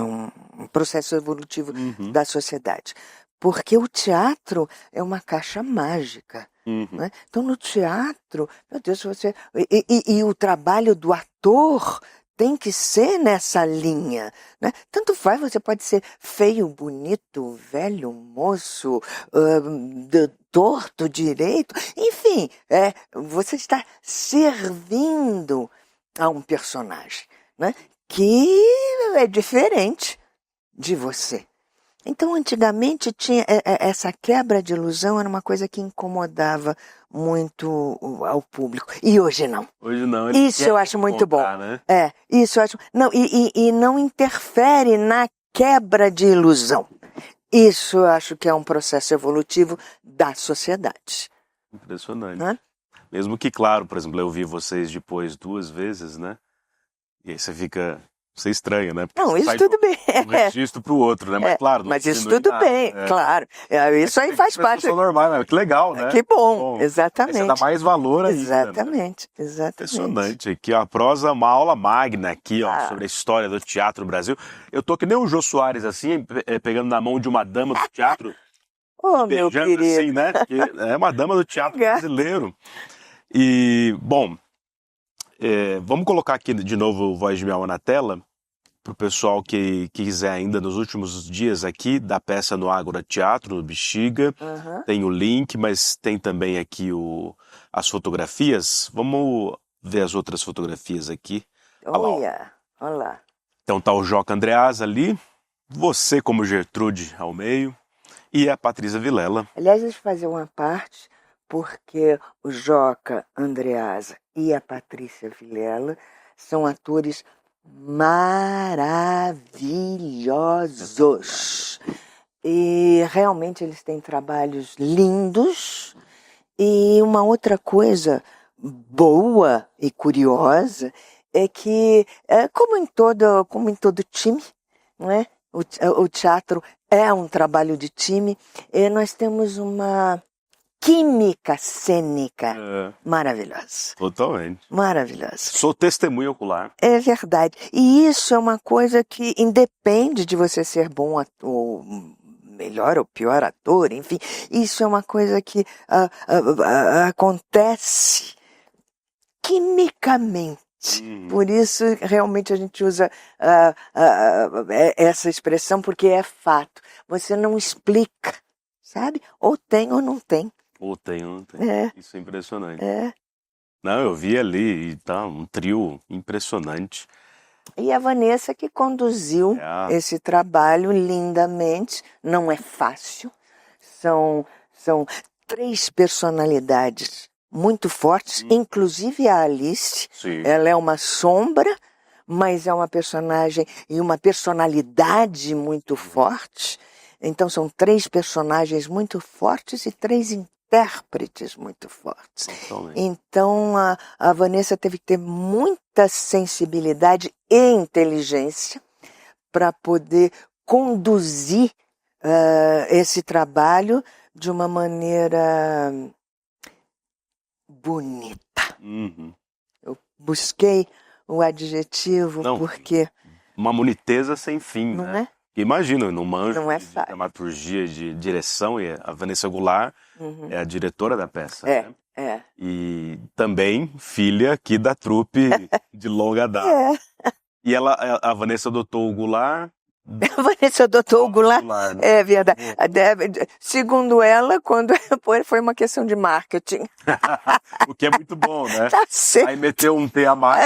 um processo evolutivo da sociedade. Porque o teatro é uma caixa mágica. Né? Então, no teatro, meu Deus, e o trabalho do ator tem que ser nessa linha, né? Tanto faz, você pode ser feio, bonito, velho, moço, torto, direito, enfim, você está servindo a um personagem, né? Que é diferente de você. Então, antigamente, tinha essa quebra de ilusão, era uma coisa que incomodava muito ao público. E hoje não. Hoje não. Isso eu acho muito bom. Né? Isso eu acho. Não, e não interfere na quebra de ilusão. Isso eu acho que é um processo evolutivo da sociedade. Impressionante. Né? Mesmo que, claro, por exemplo, eu vi vocês depois 2 vezes, né? E aí você fica... Você estranha, né? Porque não, você isso sai tudo bem. um registro para o outro, né? Mas claro, não mas isso diminui tudo nada, bem, claro. Isso aí faz parte. Normal, né? Que legal, né? Que bom, exatamente. Aí você dá mais valor ainda. Exatamente, né? exatamente. Impressionante. Aqui, ó, a prosa, uma aula magna aqui, ó, sobre a história do teatro no Brasil. Eu tô que nem o Jô Soares, assim, pegando na mão de uma dama do teatro. Meu querido. Assim, né? Que é uma dama do teatro brasileiro. E, bom, vamos colocar aqui de novo o Voz de Minha Alma na tela, para o pessoal que quiser ainda, nos últimos dias aqui, da peça no Ágora Teatro, no Bexiga. Tem o link, mas tem também aqui as fotografias. Vamos ver as outras fotografias aqui. Olha lá. Então tá o Joca Andreasa ali, você como Gertrude ao meio e a Patrícia Vilela. Aliás, deixa eu fazer uma parte, porque o Joca Andreasa e a Patrícia Vilela são atores maravilhosos. E realmente eles têm trabalhos lindos. E uma outra coisa boa e curiosa é que, como em todo time, não é? O teatro é um trabalho de time, e nós temos uma química cênica maravilhosa. Totalmente. Maravilhosa. Sou testemunha ocular. É verdade. E isso é uma coisa que independe de você ser bom ator, melhor ou pior ator, enfim. Isso é uma coisa que acontece quimicamente. Por isso, realmente, a gente usa essa expressão, porque é fato. Você não explica, sabe? Ou tem ou não tem. Ou tem. Isso é impressionante. Não, eu vi ali, e tá um trio impressionante. E a Vanessa que conduziu esse trabalho lindamente. Não é fácil. São 3 personalidades muito fortes, inclusive a Alice. Sim. Ela é uma sombra, mas é uma personagem e uma personalidade muito forte. Então são 3 personagens muito fortes e 3 intérpretes muito fortes. Totalmente. Então a Vanessa teve que ter muita sensibilidade e inteligência para poder conduzir esse trabalho de uma maneira bonita. Eu busquei o adjetivo porque... Uma boniteza sem fim, não né? é? Imagina, num manjo de fácil. dramaturgia, de direção, e a Vanessa Goulart é a diretora da peça. É. E também filha aqui da trupe de longa data. E a Vanessa adotou o Goulart. A Vanessa adotou o Goulart, né? é verdade. Segundo ela, quando foi uma questão de marketing. O que é muito bom, né? Tá certo. Aí meteu um T a mais.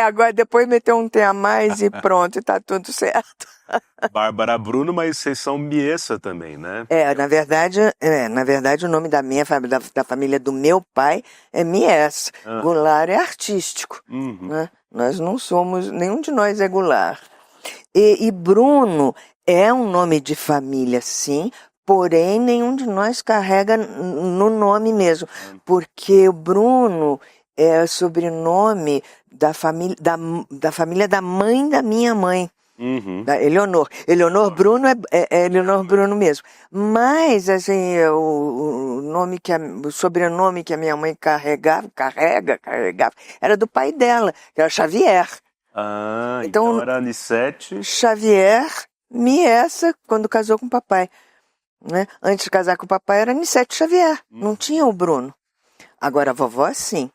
Agora depois meteu um T a mais e pronto, tá tudo certo. Bárbara Bruno, mas vocês são Miessa também, né? Na verdade o nome da minha família, da família do meu pai é Miessa. Goulart é artístico. Né? Nós não somos, nenhum de nós é Goulart. E Bruno é um nome de família, sim, porém nenhum de nós carrega no nome mesmo, porque o Bruno é sobrenome da família da mãe da minha mãe, da Eleonor. Eleonor Bruno é Eleonor Bruno mesmo. Mas assim, o sobrenome que a minha mãe carregava era do pai dela, que era Xavier. Então era Anissete Xavier Miessa, quando casou com o papai. Né? Antes de casar com o papai era Anissete Xavier, não tinha o Bruno. Agora a vovó sim.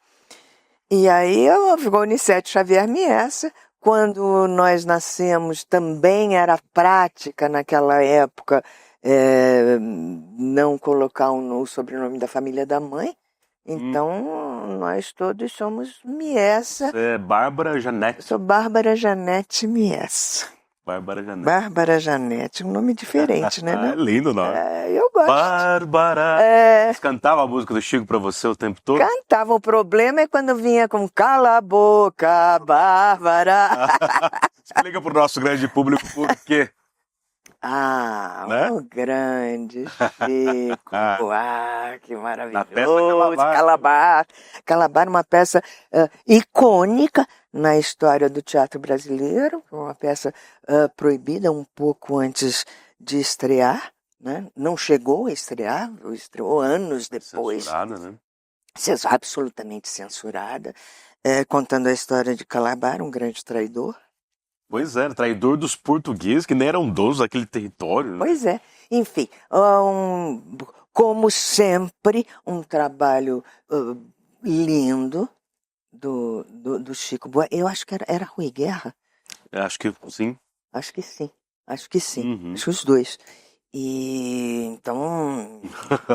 E aí ficou Anissete Xavier Miessa, quando nós nascemos, também era prática naquela época não colocar o sobrenome da família da mãe. Então, nós todos somos Miessa. Você é Bárbara Eu Janete. sou Bárbara Janete Miessa. Bárbara Janete. Bárbara Janete, um nome diferente, né? É Não? lindo o nome. Eu gosto. Bárbara. Você cantava a música do Chico pra você o tempo todo? Cantava. O problema é quando vinha com cala a boca, Bárbara. Explica pro nosso grande público por quê. Né? O grande Chico. Que maravilhoso. Na peça Calabar, uma peça icônica na história do teatro brasileiro, uma peça proibida um pouco antes de estrear, né? Não chegou a estrear, estreou anos depois. Censurada, né? Absolutamente censurada, contando a história de Calabar, um grande traidor. Pois é, traidor dos portugueses, que nem eram donos daquele território. Né? Pois é. Enfim, como sempre, um trabalho lindo do Chico Buarque. Eu acho que era Rui Guerra. Eu acho que sim. Acho que sim. Acho que os dois. E então...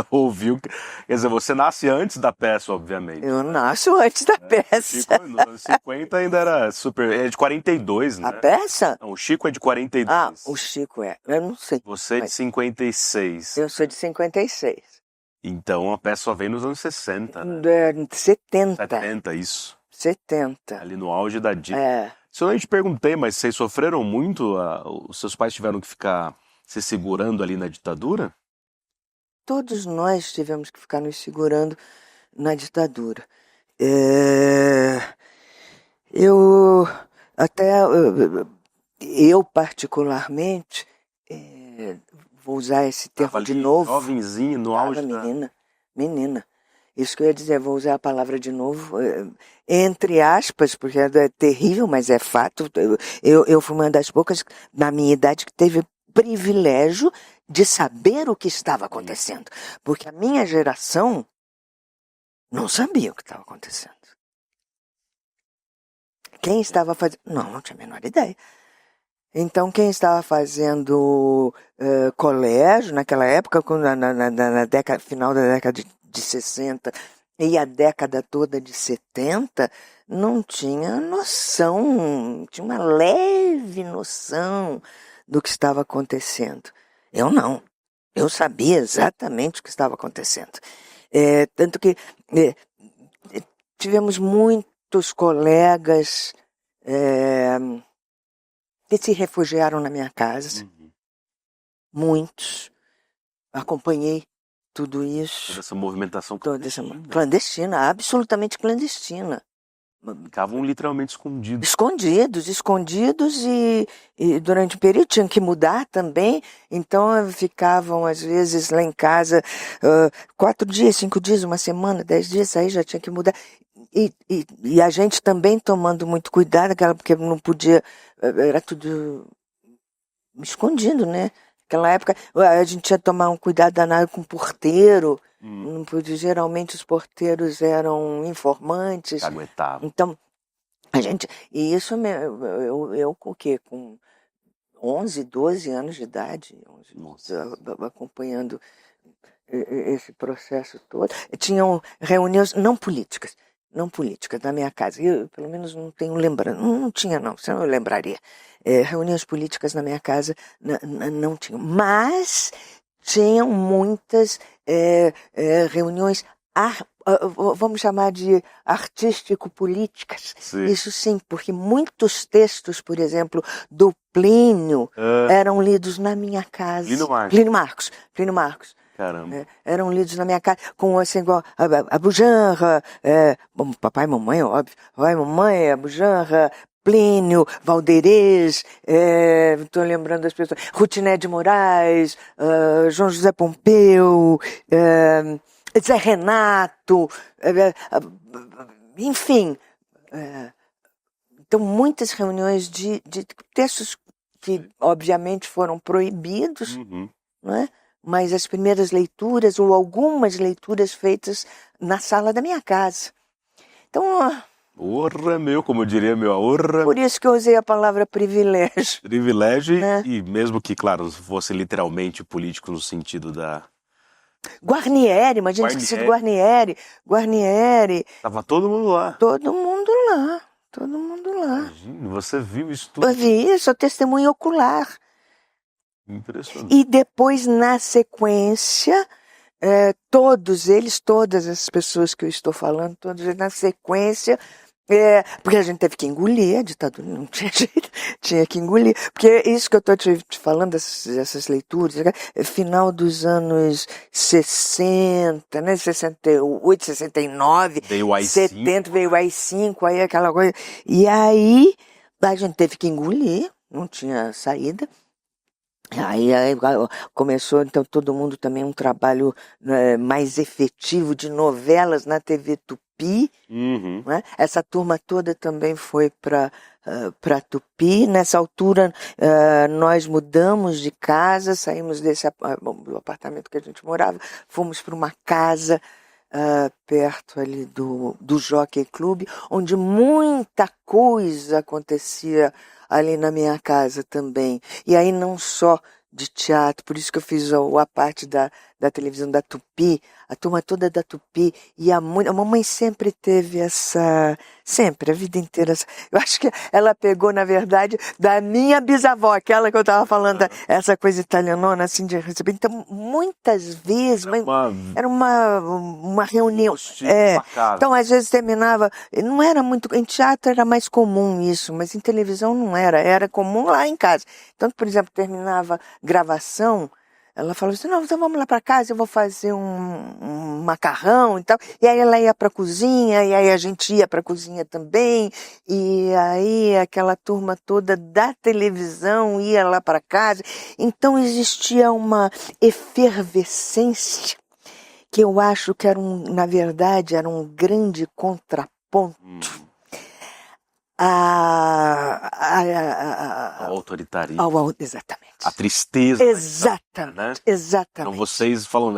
Ouviu? Quer dizer, você nasce antes da peça, obviamente. Eu nasço antes da peça. Chico, nos anos 50 ainda era super... É de 42, né? A peça? Não, o Chico é de 42. O Chico é. Eu não sei. Você é de 56. Eu sou de 56. Então a peça só vem nos anos 60, né? 70. 70, isso. 70. Ali no auge da dívida. Se eu não te perguntei, mas vocês sofreram muito? Os seus pais tiveram que ficar se segurando ali na ditadura? Todos nós tivemos que ficar nos segurando na ditadura. Eu particularmente, vou usar esse termo de novo. Jovenzinho, no auge Menina. Isso que eu ia dizer, vou usar a palavra de novo, entre aspas, porque é terrível, mas é fato. Eu fui uma das poucas, na minha idade, que teve privilégio de saber o que estava acontecendo. Porque a minha geração não sabia o que estava acontecendo. Quem estava fazendo... Não tinha a menor ideia. Então, quem estava fazendo colégio naquela época, na final da década de 60 e a década toda de 70, não tinha noção, tinha uma leve noção do que estava acontecendo. Eu não. Eu sabia exatamente o que estava acontecendo. Tanto que tivemos muitos colegas que se refugiaram na minha casa. Muitos. Acompanhei tudo isso. Toda essa movimentação clandestina, absolutamente clandestina. Ficavam literalmente escondidos. Escondidos e durante o período tinham que mudar também, então ficavam às vezes lá em casa 4 dias, 5 dias, uma semana, 10 dias, aí já tinha que mudar. E a gente também tomando muito cuidado, porque não podia, era tudo escondido, né? Naquela época a gente tinha que tomar um cuidado danado com o porteiro. Não podia, geralmente os porteiros eram informantes. Aguentava. Então, a gente... E isso eu o quê? Com 11, 12 anos de idade, acompanhando esse processo todo. Tinham reuniões não políticas na minha casa. Eu, pelo menos, não tenho lembrando. Não tinha, não, senão eu lembraria. Reuniões políticas na minha casa não tinham. Mas tinham muitas reuniões, vamos chamar de artístico-políticas. Sim. Isso sim, porque muitos textos, por exemplo, do Plínio, eram lidos na minha casa. Plínio Marcos. Caramba. Eram lidos na minha casa, com assim, igual a Bujanra, papai e mamãe, óbvio, papai e mamãe, a Bujanra, Plínio, Valderez, estou lembrando das pessoas, Rutiné de Moraes, João José Pompeu, Zé Renato, enfim. Então, muitas reuniões de textos que, obviamente, foram proibidos, não é? Mas as primeiras leituras, ou algumas leituras feitas na sala da minha casa. Então, Orra, meu, como diria meu, orra. Por isso que eu usei a palavra privilégio. Privilégio, né? e mesmo que, claro, fosse literalmente político no sentido da... Guarnieri, imagina esqueci do Guarnieri. Guarnieri. Tava todo mundo lá. Todo mundo lá. Todo mundo lá. Imagina, você viu isso tudo? Eu vi isso, testemunho ocular. Impressionante. E depois, na sequência, todos eles, todas as pessoas que eu estou falando, todos eles na sequência, porque a gente teve que engolir a ditadura, não tinha jeito, tinha que engolir. Porque isso que eu estou te falando, essas leituras, final dos anos 60, né, 68, 69, Veio o AI-5. 70, veio o AI-5, aí aquela coisa. E aí a gente teve que engolir, não tinha saída. Aí começou, então, todo mundo também um trabalho mais efetivo de novelas na TV Tupi. Uhum. Né? Essa turma toda também foi para Tupi. Nessa altura, nós mudamos de casa, saímos do apartamento que a gente morava, fomos para uma casa perto ali do Jockey Club, onde muita coisa acontecia ali na minha casa também. E aí não só de teatro, por isso que eu fiz a parte da televisão da Tupi, a turma toda da Tupi, e a mamãe sempre teve sempre, a vida inteira, eu acho que ela pegou, na verdade, da minha bisavó, aquela que eu estava falando, essa coisa italianona, assim, de receber. Então, muitas vezes, era uma reunião. Então, às vezes terminava, não era muito, em teatro era mais comum isso, mas em televisão não era comum lá em casa. Então, por exemplo, terminava gravação, ela falou assim, não, então vamos lá para casa, eu vou fazer um macarrão e tal. E aí ela ia para a cozinha, e aí a gente ia para a cozinha também. E aí aquela turma toda da televisão ia lá para casa. Então existia uma efervescência que eu acho que na verdade, era um grande contraponto ao autoritarismo. Exatamente. A tristeza. Exatamente. Né? Exatamente. Então vocês falam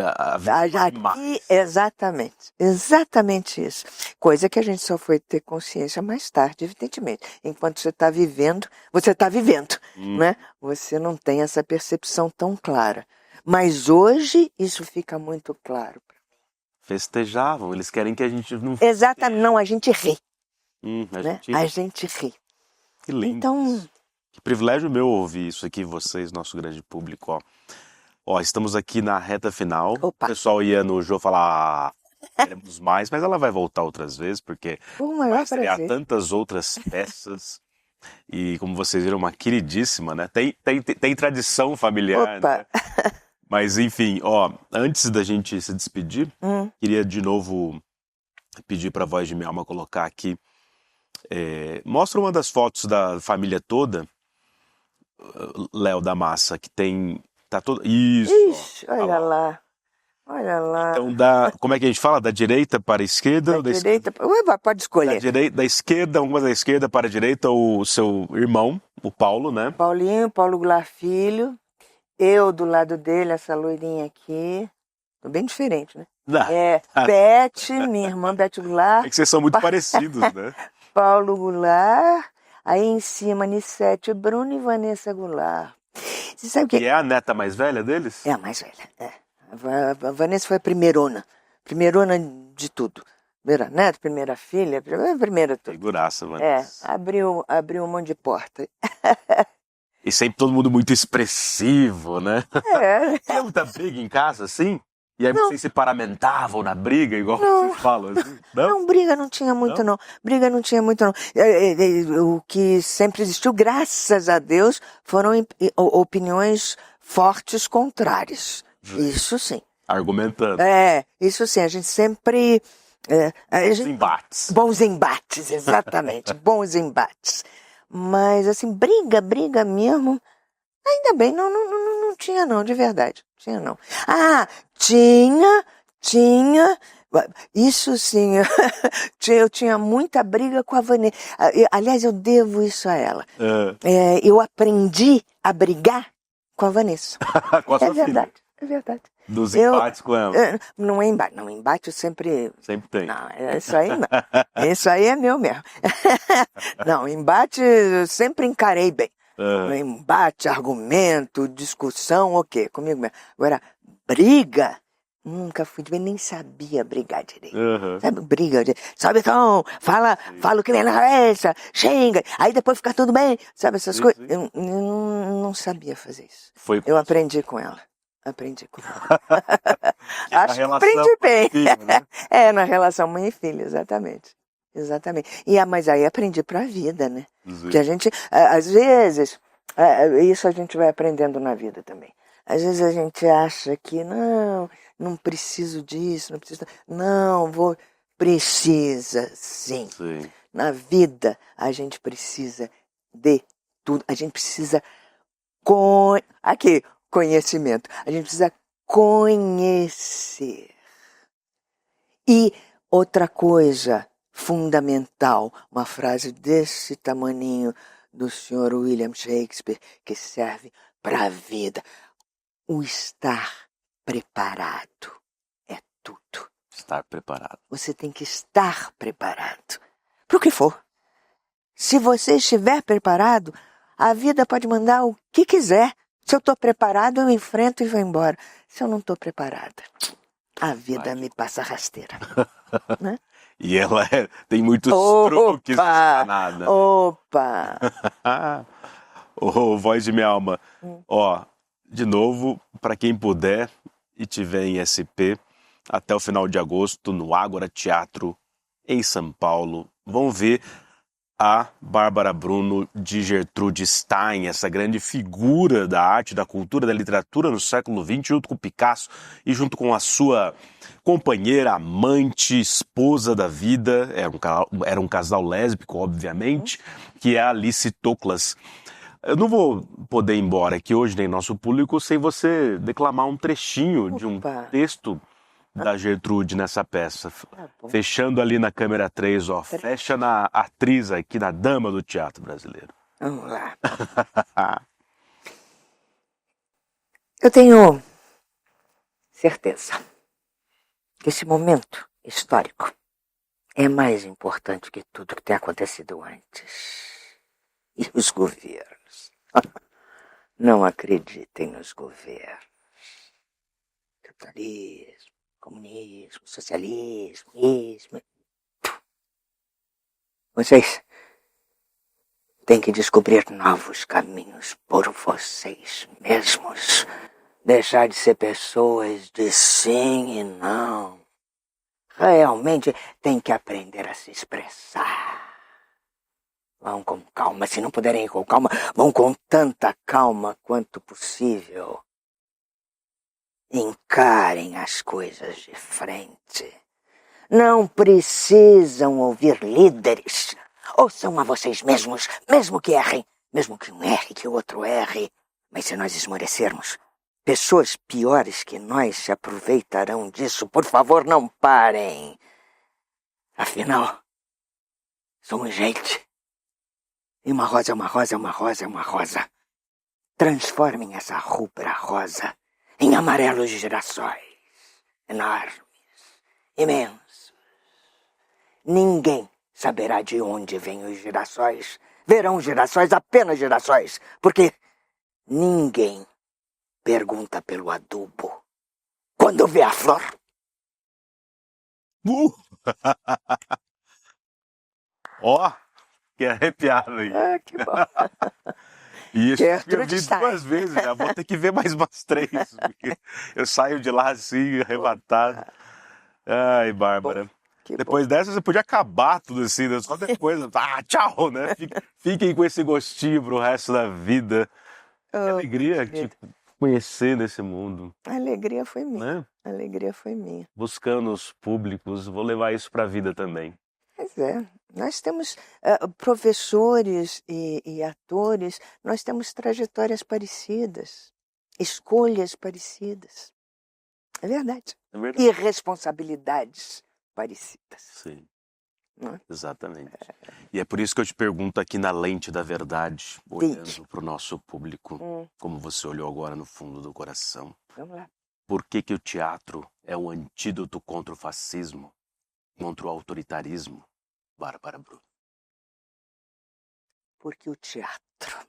exatamente isso. Coisa que a gente só foi ter consciência mais tarde, evidentemente. Enquanto você está vivendo, né? Você não tem essa percepção tão clara. Mas hoje isso fica muito claro. Festejavam, eles querem que a gente não... Exatamente, não, a gente ri. Né? A gente ri. Que lindo. Então... Que privilégio meu ouvir isso aqui, vocês, nosso grande público. Ó, estamos aqui na reta final. Opa. O pessoal ia no Jô falar, queremos mais, mas ela vai voltar outras vezes, porque vai estrear tantas outras peças. E como vocês viram, uma queridíssima, né? Tem tradição familiar, né? Mas enfim, ó, antes da gente se despedir, queria de novo pedir para a Voz de Minha Alma colocar aqui. Mostra uma das fotos da família toda, Léo da Massa, que tá todo... Isso! Ixi, olha lá. Olha lá. Então, como é que a gente fala? Da direita para a esquerda? Da direita... Pode escolher. Da esquerda, alguma da esquerda para a direita, o seu irmão, o Paulo, né? Paulo Goulart Filho. Eu do lado dele, essa loirinha aqui. Tô bem diferente, né? Beth, minha irmã Beth Goulart. É que vocês são muito parecidos, né? Paulo Goulart. Aí em cima, Nissete Bruno e Vanessa Goulart. Você sabe que... E é a neta mais velha deles? É a mais velha, A Vanessa foi a primeirona de tudo. Primeira neta, primeira filha, primeira tudo. Figuraça, Vanessa. Abriu um monte de porta. E sempre todo mundo muito expressivo, né? Tinha muita briga em casa, assim? E aí vocês se paramentavam na briga, igual vocês falam, assim? Não, briga não tinha muito, não. Briga não tinha muito, não. O que sempre existiu, graças a Deus, foram opiniões fortes contrárias. Isso sim. Argumentando. Isso sim. A gente sempre... embates. Bons embates, exatamente. Bons embates. Mas, assim, briga mesmo... Ainda bem, não tinha não, de verdade. Tinha não. Tinha. Isso sim, eu tinha muita briga com a Vanessa. Aliás, eu devo isso a ela. Eu aprendi a brigar com a Vanessa. Com a sua verdade. filha. É verdade. Dos Eu, empates com ela. não é embate. Não, embate eu sempre... Sempre tem. Não, isso aí não. Isso aí é meu mesmo. Não, embate eu sempre encarei bem. Aham. Embate, argumento, discussão, ok, comigo mesmo. Agora, briga, nunca fui de bem, nem sabia brigar direito. Aham. Sabe, briga, sobe tom, fala o que vem na cabeça, xinga, aí depois fica tudo bem, sabe essas Sim, coisas. sim. Eu não sabia fazer isso. Foi Eu aprendi com ela. Aprendi com ela. a Acho que relação aprendi bem. filho, né? Na relação mãe e filha, exatamente. Exatamente. Mas aí aprendi pra vida, né? Sim. Que a gente, às vezes, isso a gente vai aprendendo na vida também. Às vezes a gente acha que não preciso disso, não preciso. Não, precisa, sim. Sim. Na vida a gente precisa de tudo. A gente precisa conhecimento. A gente precisa conhecer. E outra coisa fundamental, uma frase desse tamaninho do Sr. William Shakespeare, que serve para a vida. O estar preparado é tudo. Estar preparado. Você tem que estar preparado para o que for. Se você estiver preparado, a vida pode mandar o que quiser. Se eu estou preparado, eu enfrento e vou embora. Se eu não estou preparada, a vida me passa rasteira. Né? E ela tem muitos truques nada. Opa! Ô, voz de minha alma. Ó, de novo, para quem puder e tiver em SP, até o final de agosto, no Ágora Teatro, em São Paulo, vão ver a Bárbara Bruno de Gertrude Stein, essa grande figura da arte, da cultura, da literatura no século XX, junto com Picasso e junto com a sua companheira, amante, esposa da vida, era um casal lésbico, obviamente, que é a Alice Toklas. Eu não vou poder ir embora aqui hoje, nem nosso público, sem você declamar um trechinho de um texto da Gertrude nessa peça. Fechando ali na câmera 3, ó. Fecha na atriz aqui, na dama do teatro brasileiro. Vamos lá. Eu tenho certeza que esse momento histórico é mais importante que tudo que tem acontecido antes. E os governos? Não acreditem nos governos. Capitalismo, comunismo, socialismo, ismo. Vocês têm que descobrir novos caminhos por vocês mesmos. Deixar de ser pessoas de sim e não. Realmente tem que aprender a se expressar. Vão com calma, se não puderem ir com calma, vão com tanta calma quanto possível. Encarem as coisas de frente. Não precisam ouvir líderes. Ouçam a vocês mesmos, mesmo que errem, mesmo que um erre, que o outro erre. Mas se nós esmorecermos, pessoas piores que nós se aproveitarão disso. Por favor, não parem. Afinal, somos gente. E uma rosa é uma rosa, é uma rosa, é uma rosa. Transformem essa rubra rosa em amarelos girassóis. Enormes, imensos. Ninguém saberá de onde vêm os girassóis. Verão girassóis, apenas girassóis. Porque ninguém pergunta pelo adubo quando vê a flor. Ó, que arrepiado aí. Que bom. E isso eu vi Gertrude Stein. 2 vezes, já vou ter que ver mais umas 3, porque eu saio de lá assim, arrebatado. Ai, Bárbara. Depois dessa você podia acabar tudo assim, né? Só depois, tchau, né? Fiquem com esse gostinho pro resto da vida. Que alegria te conhecer nesse mundo. A alegria foi minha. Né? A alegria foi minha. Buscando os públicos, vou levar isso pra vida também. Pois é. Nós temos professores e atores, nós temos trajetórias parecidas, escolhas parecidas. É verdade. É verdade. E responsabilidades parecidas. Sim. Não é? Exatamente. E é por isso que eu te pergunto aqui na lente da verdade, olhando para o nosso público, como você olhou agora no fundo do coração. Vamos lá. Por que o teatro é um antídoto contra o fascismo, contra o autoritarismo, Bárbara Bruno? Porque o teatro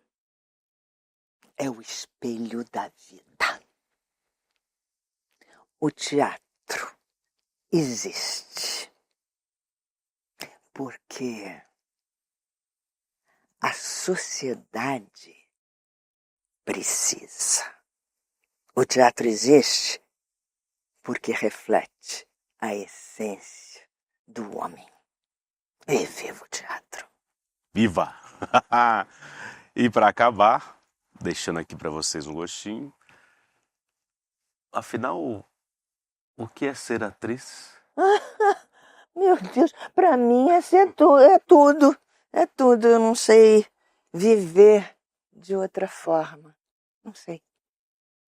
é o espelho da vida. O teatro existe porque a sociedade precisa. O teatro existe porque reflete a essência do homem. E viva o teatro! Viva! E para acabar, deixando aqui para vocês um gostinho, afinal, o que é ser atriz? Meu Deus, para mim é tudo. É tudo. Eu não sei viver de outra forma. Não sei.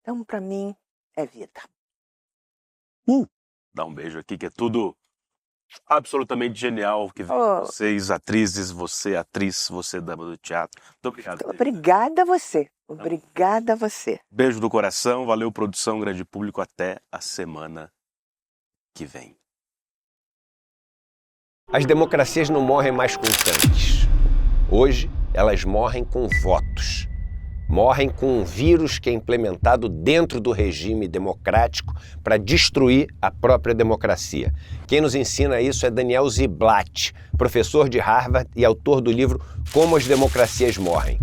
Então, para mim, é vida. Dá um beijo aqui, que é tudo absolutamente genial que vem de vocês, atrizes, você atriz, você dama do teatro. Muito obrigado. Obrigada a você. Obrigada a você. Beijo do coração, valeu produção, grande público, até a semana que vem. As democracias não morrem mais com tanques. Hoje, elas morrem com votos. Morrem com um vírus que é implementado dentro do regime democrático para destruir a própria democracia. Quem nos ensina isso é Daniel Ziblatt, professor de Harvard e autor do livro Como as Democracias Morrem.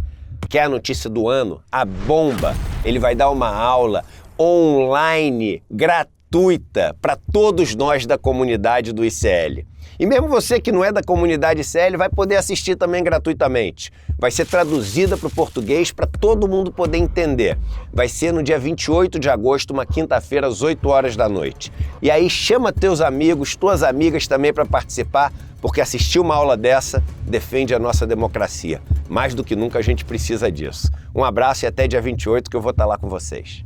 Quer a notícia do ano? A bomba! Ele vai dar uma aula online, gratuita, para todos nós da comunidade do ICL. E mesmo você que não é da comunidade ICL vai poder assistir também gratuitamente. Vai ser traduzida para o português para todo mundo poder entender. Vai ser no dia 28 de agosto, uma quinta-feira, às 8 horas da noite. E aí chama teus amigos, tuas amigas também para participar, porque assistir uma aula dessa defende a nossa democracia. Mais do que nunca a gente precisa disso. Um abraço e até dia 28 que eu vou estar lá com vocês.